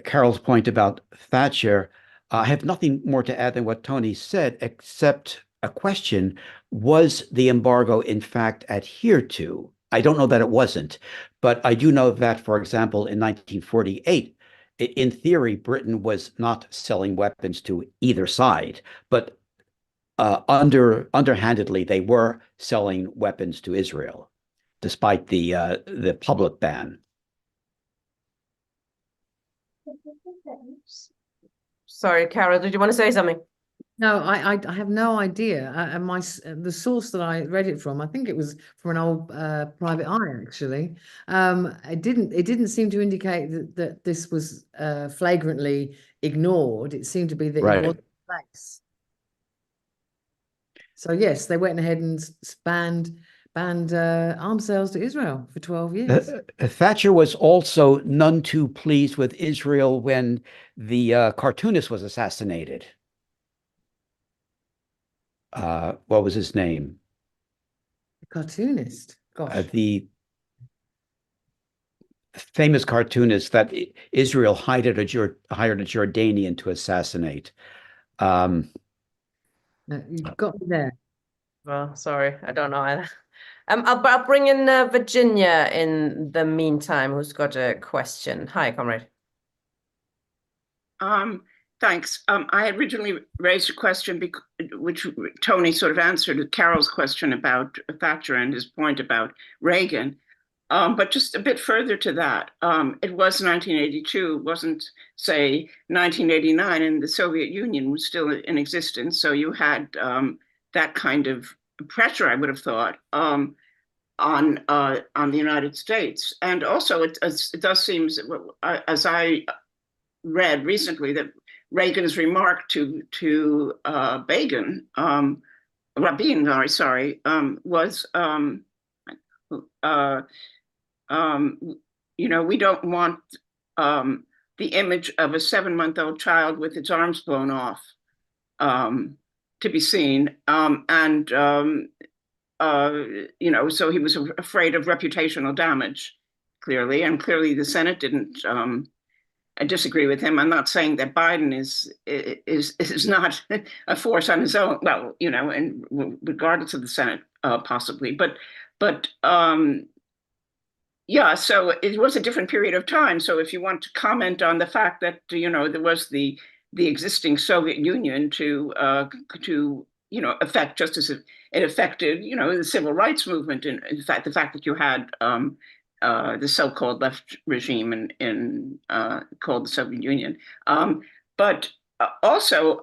Speaker 3: Carol's point about Thatcher, I have nothing more to add than what Tony said, except a question: was the embargo in fact adhered to? I don't know that it wasn't, but I do know that, for example, in 1948, in theory, Britain was not selling weapons to either side, but underhandedly, they were selling weapons to Israel, despite the public ban.
Speaker 1: Sorry, Carol, did you want to say something?
Speaker 6: No, I have no idea. And the source that I read it from, I think it was from an old private eye, actually. It didn't seem to indicate that this was flagrantly ignored. It seemed to be that
Speaker 3: Right.
Speaker 6: it was in place. So yes, they went ahead and banned arms sales to Israel for 12 years.
Speaker 3: Thatcher was also none too pleased with Israel when the cartoonist was assassinated. What was his name?
Speaker 6: The cartoonist. Gosh.
Speaker 3: The famous cartoonist that Israel hired a Jordanian to assassinate.
Speaker 6: No, you've got me there.
Speaker 1: Well, sorry, I don't know either. I'll bring in Virginia in the meantime, who's got a question. Hi, comrade.
Speaker 8: Thanks. I originally raised a question which Tony sort of answered Carol's question about Thatcher and his point about Reagan. But just a bit further to that, it was 1982, wasn't, say, 1989, and the Soviet Union was still in existence. So you had that kind of pressure, I would have thought, on the United States. And also, it does seem, as I read recently, that Reagan's remark to Rabin, was, we don't want the image of a 7-month-old child with its arms blown off to be seen. So he was afraid of reputational damage, clearly. And clearly the Senate didn't disagree with him. I'm not saying that Biden is not a force on his own. Well, and regardless of the Senate, possibly, but yeah. So it was a different period of time. So if you want to comment on the fact that there was the existing Soviet Union to affect, just as it affected the civil rights movement, and in fact the fact that you had the so-called left regime in called the Soviet Union. But also,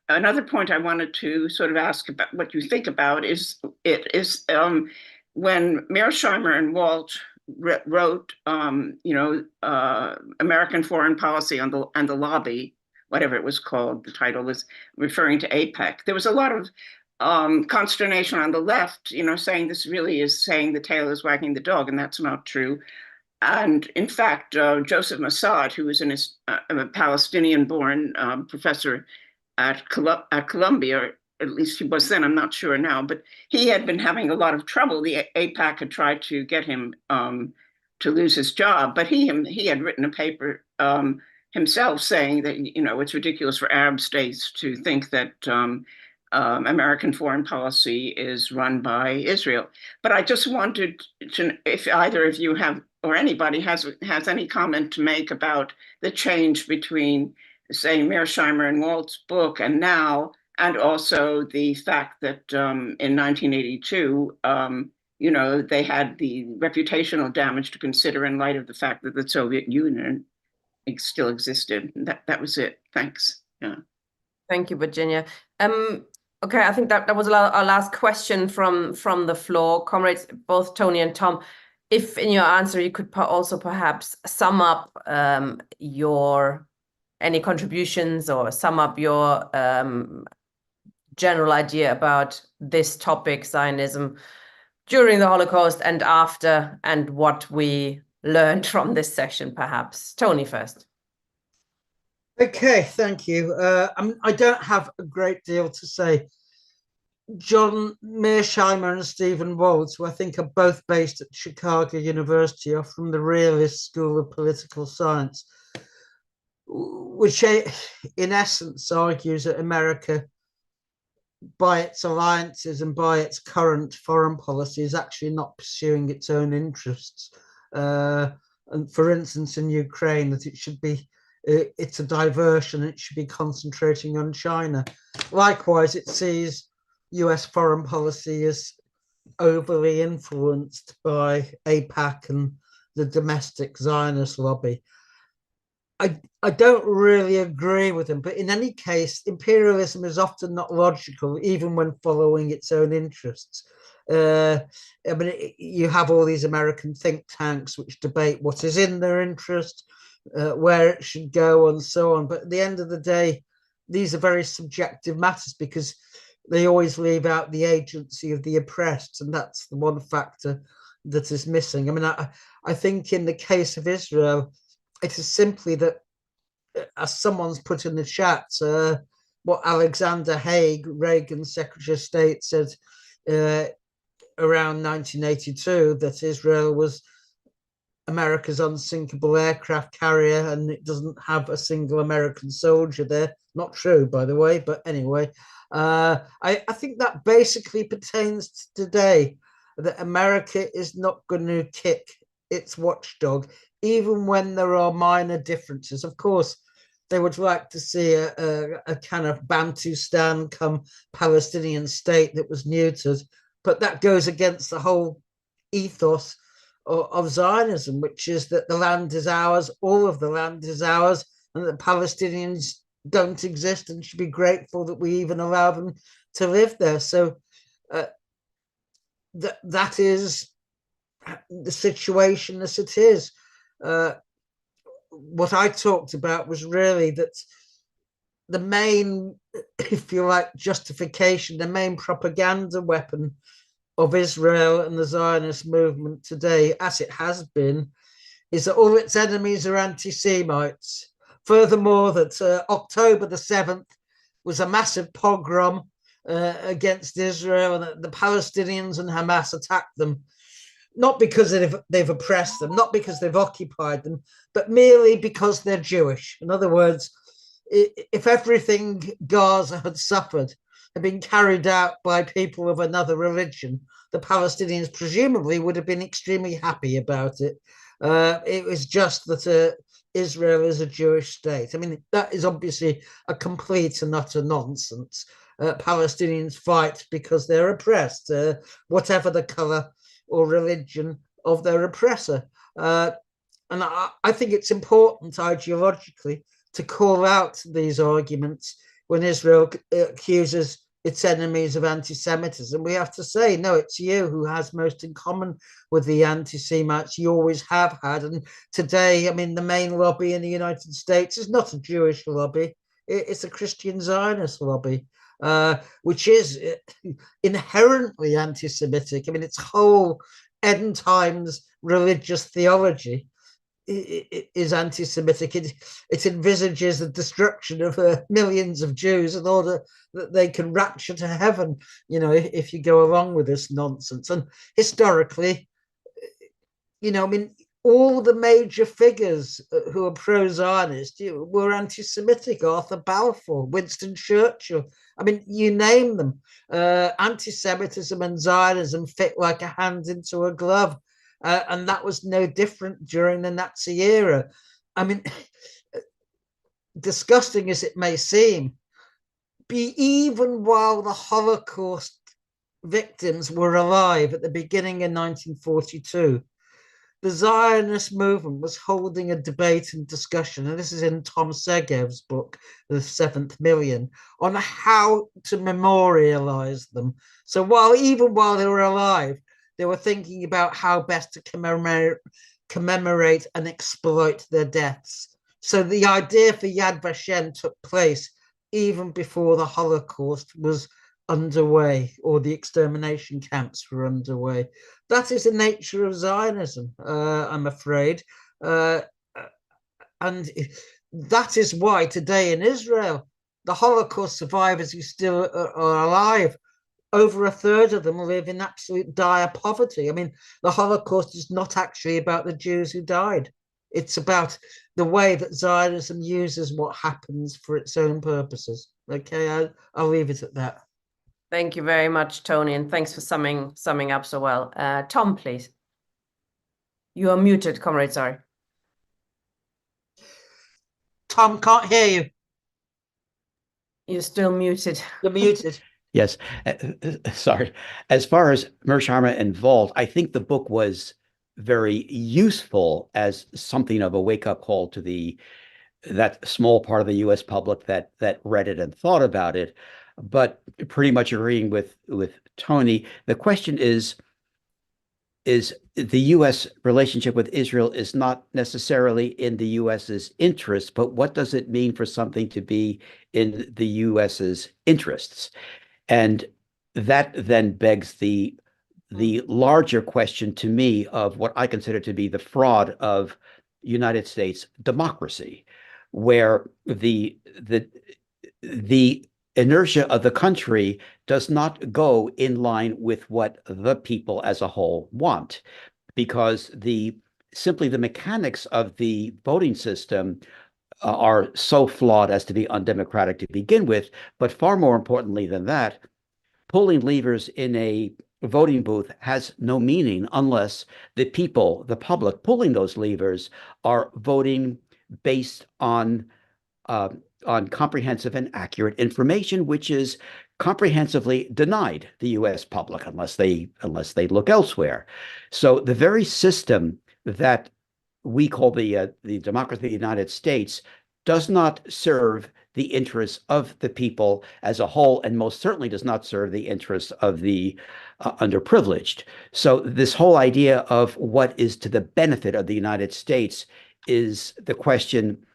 Speaker 8: another point I wanted to sort of ask about what you think about is when Mearsheimer and Walt wrote, American Foreign Policy and the Lobby, whatever it was called, the title was referring to AIPAC. There was a lot of consternation on the left, saying this really is saying the tail is wagging the dog, and that's not true. And in fact, Joseph Mossad, who was a Palestinian-born professor at Columbia, or at least he was then, I'm not sure now, but he had been having a lot of trouble. The AIPAC had tried to get him to lose his job, but he had written a paper himself saying that it's ridiculous for Arab states to think that American foreign policy is run by Israel. But I just wanted to, if either of you have, or anybody has any comment to make about the change between, say, Mearsheimer and Walt's book and now, and also the fact that in 1982, you know, they had the reputational damage to consider in light of the fact that the Soviet Union still existed. That was it. Thanks. Yeah.
Speaker 1: Thank you, Virginia. Okay, I think that was our last question from the floor. Comrades, both Tony and Tom, if in your answer you could also perhaps sum up your any contributions or sum up your general idea about this topic, Zionism, during the Holocaust and after, and what we learned from this session, perhaps. Tony first.
Speaker 2: Okay, thank you. I don't have a great deal to say. John Mearsheimer and Stephen Waltz, who I think are both based at Chicago University, are from the Realist School of Political Science, which in essence argues that America, by its alliances and by its current foreign policy, is actually not pursuing its own interests. And for instance, in Ukraine, that it should be, it's a diversion, it should be concentrating on China. Likewise, it sees US foreign policy is overly influenced by AIPAC and the domestic Zionist lobby. I don't really agree with him, but in any case, imperialism is often not logical, even when following its own interests. I mean, you have all these American think tanks which debate what is in their interest, where it should go, and so on. But at the end of the day, these are very subjective matters because they always leave out the agency of the oppressed, and that's the one factor that is missing. I mean, I think in the case of Israel, it is simply that, as someone's put in the chat, what Alexander Haig, Reagan's Secretary of State, said around 1982, that Israel was America's unsinkable aircraft carrier and it doesn't have a single American soldier there. Not true, by the way, but anyway. I think that basically pertains to today, that America is not going to kick its watchdog, even when there are minor differences. Of course, they would like to see a kind of Bantustan come Palestinian state that was neutered, but that goes against the whole ethos of Zionism, which is that the land is ours, all of the land is ours, and that Palestinians don't exist and should be grateful that we even allow them to live there. So that is the situation as it is. What I talked about was really that the main, if you like, justification, the main propaganda weapon of Israel and the Zionist movement today, as it has been, is that all its enemies are anti-Semites. Furthermore, that October the 7th was a massive pogrom against Israel, and the Palestinians and Hamas attacked them, not because they've oppressed them, not because they've occupied them, but merely because they're Jewish. In other words, if everything Gaza had suffered had been carried out by people of another religion, the Palestinians presumably would have been extremely happy about it. It was just that Israel is a Jewish state. I mean, that is obviously a complete and utter nonsense. Palestinians fight because they're oppressed, whatever the color or religion of their oppressor. And I think it's important ideologically to call out these arguments when Israel accuses its enemies of anti-Semitism. We have to say, no, it's you who has most in common with the anti-Semites. You always have had. And today, I mean, the main lobby in the United States is not a Jewish lobby. It's a Christian Zionist lobby, which is inherently anti-Semitic. I mean, its whole end times religious theology is anti-Semitic. It envisages the destruction of millions of Jews in order that they can rapture to heaven, you know, if you go along with this nonsense. And historically, you know, I mean, all the major figures who are pro-Zionist were anti-Semitic. Arthur Balfour, Winston Churchill, I mean, you name them. Anti-Semitism and Zionism fit like a hand into a glove. And that was no different during the Nazi era. I mean, disgusting as it may seem, even while the Holocaust victims were alive at the beginning of 1942. The Zionist movement was holding a debate and discussion, and this is in Tom Segev's book, The Seventh Million, on how to memorialize them. So even while they were alive, they were thinking about how best to commemorate and exploit their deaths. So the idea for Yad Vashem took place even before the Holocaust was underway or the extermination camps were underway. That is the nature of Zionism, I'm afraid. And that is why today in Israel, the Holocaust survivors who still are alive, over a third of them live in absolute dire poverty. I mean, the Holocaust is not actually about the Jews who died. It's about the way that Zionism uses what happens for its own purposes. Okay, I'll leave it at that.
Speaker 1: Thank you very much, Tony, and thanks for summing up so well. Tom, please. You are muted, comrade, sorry.
Speaker 2: Tom, can't hear you.
Speaker 1: You're still muted.
Speaker 2: You're muted.
Speaker 3: Yes, sorry. As far as Mearsheimer and Wald, I think the book was very useful as something of a wake-up call to that small part of the U.S. public that read it and thought about it. But pretty much agreeing with Tony, the question is the U.S. relationship with Israel is not necessarily in the U.S.'s interest, but what does it mean for something to be in the U.S.'s interests? And that then begs the larger question to me of what I consider to be the fraud of United States democracy, where the inertia of the country does not go in line with what the people as a whole want, because simply the mechanics of the voting system are so flawed as to be undemocratic to begin with. But far more importantly than that, pulling levers in a voting booth has no meaning unless the people, the public pulling those levers, are voting based on comprehensive and accurate information, which is comprehensively denied the U.S. public unless they look elsewhere. So the very system that we call the democracy of the United States does not serve the interests of the people as a whole, and most certainly does not serve the interests of the underprivileged. So this whole idea of what is to the benefit of the United States is the question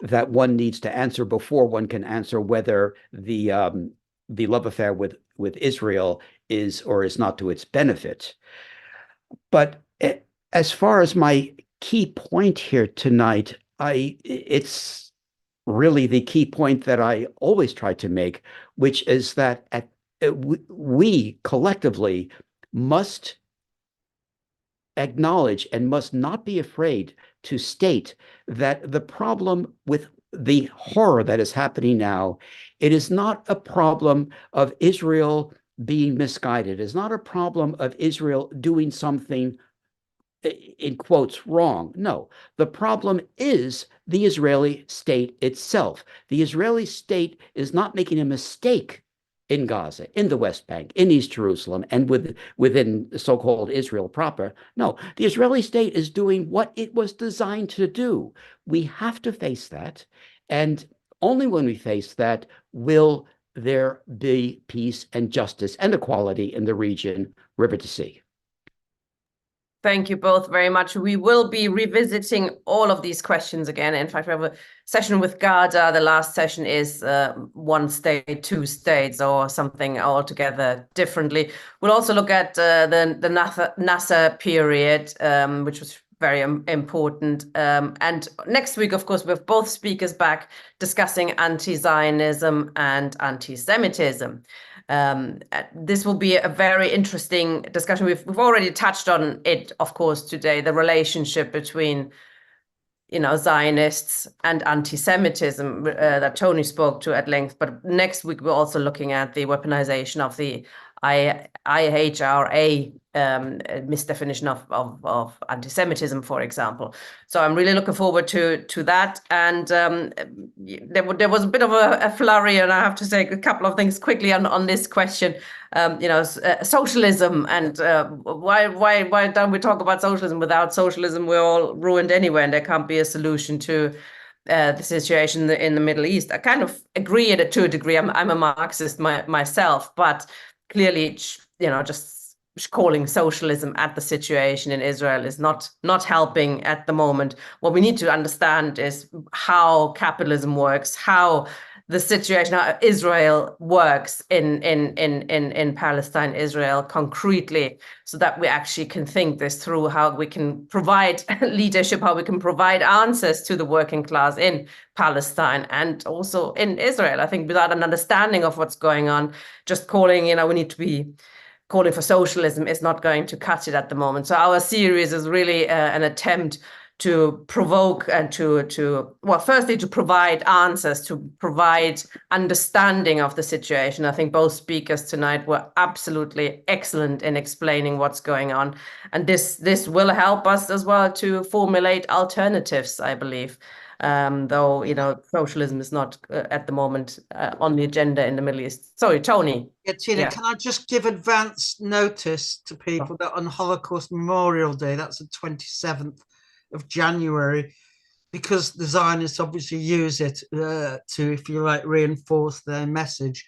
Speaker 3: that one needs to answer before one can answer whether the love affair with Israel is or is not to its benefit. But as far as my key point here tonight, it's really the key point that I always try to make, which is that we collectively must acknowledge and must not be afraid to state that the problem with the horror that is happening now, it is not a problem of Israel being misguided. It is not a problem of Israel doing something, in quotes, wrong. No, the problem is the Israeli state itself. The Israeli state is not making a mistake in Gaza, in the West Bank, in East Jerusalem, and within so-called Israel proper. No, the Israeli state is doing what it was designed to do. We have to face that, and only when we face that will there be peace and justice and equality in the region, river to sea.
Speaker 1: Thank you both very much. We will be revisiting all of these questions again. In fact, we have a session with Gaza. The last session is one state, two states, or something altogether differently. We'll also look at the Nasser period, which was very important. And next week, of course, we have both speakers back discussing anti-Zionism and anti-Semitism. This will be a very interesting discussion. We've already touched on it, of course, today, the relationship between, Zionists and anti-Semitism that Tony spoke to at length. But next week, we're also looking at the weaponization of the IHRA misdefinition of anti-Semitism, for example. So I'm really looking forward to that. And there was a bit of a flurry, and I have to say a couple of things quickly on this question. Socialism, and why don't we talk about socialism? Without socialism, we're all ruined anyway, and there can't be a solution to the situation in the Middle East. I kind of agree to a degree. I'm a Marxist myself, but clearly, just calling socialism at the situation in Israel is not helping at the moment. What we need to understand is how capitalism works, how the situation, how Israel works in Palestine, Israel concretely, so that we actually can think this through, how we can provide leadership, how we can provide answers to the working class in Palestine and also in Israel. I think without an understanding of what's going on, just calling, we need to be calling for socialism is not going to cut it at the moment. So our series is really an attempt to provoke and firstly to provide answers, to provide understanding of the situation. I think both speakers tonight were absolutely excellent in explaining what's going on. And this will help us as well to formulate alternatives, I believe. Though, socialism is not at the moment on the agenda in the Middle East. Sorry, Tony.
Speaker 2: Yeah, Tina, can I just give advance notice to people that on Holocaust Memorial Day, that's the 27th of January, because the Zionists obviously use it to, if you like, reinforce their message.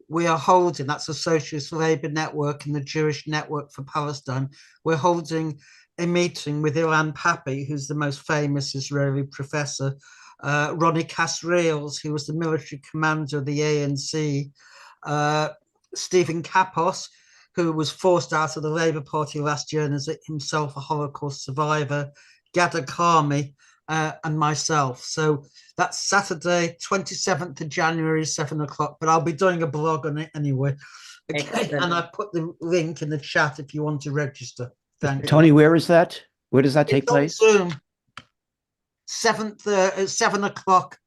Speaker 2: We are holding, that's the Socialist Labour Network and the Jewish Network for Palestine. We're holding a meeting with Ilan Pappy, who's the most famous Israeli professor, Ronnie Kasriels, who was the military commander of the ANC, Stephen Kapos, who was forced out of the Labour Party last year and is himself a Holocaust survivor, Gada Karmi, and myself. So that's Saturday, 27th of January, 7 o'clock, but I'll be doing a blog on it anyway. Okay, and I put the link in the chat if you want to register. Thank
Speaker 3: Tony,
Speaker 2: you.
Speaker 3: where is that? Where does that take place?
Speaker 2: Zoom. 7 o'clock,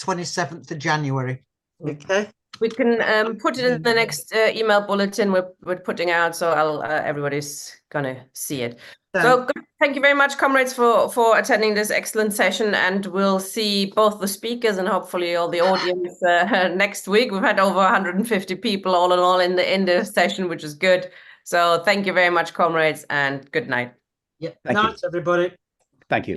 Speaker 2: 27th of January. Okay.
Speaker 1: We can put it in the next email bulletin we're putting out, so everybody's gonna see it. So thank you very much, comrades, for attending this excellent session, and we'll see both the speakers and hopefully all the audience next week. We've had over 150 people all in all in the session, which is good. So thank you very much, comrades, and good night.
Speaker 2: Yeah. Night, everybody.
Speaker 3: Thank you.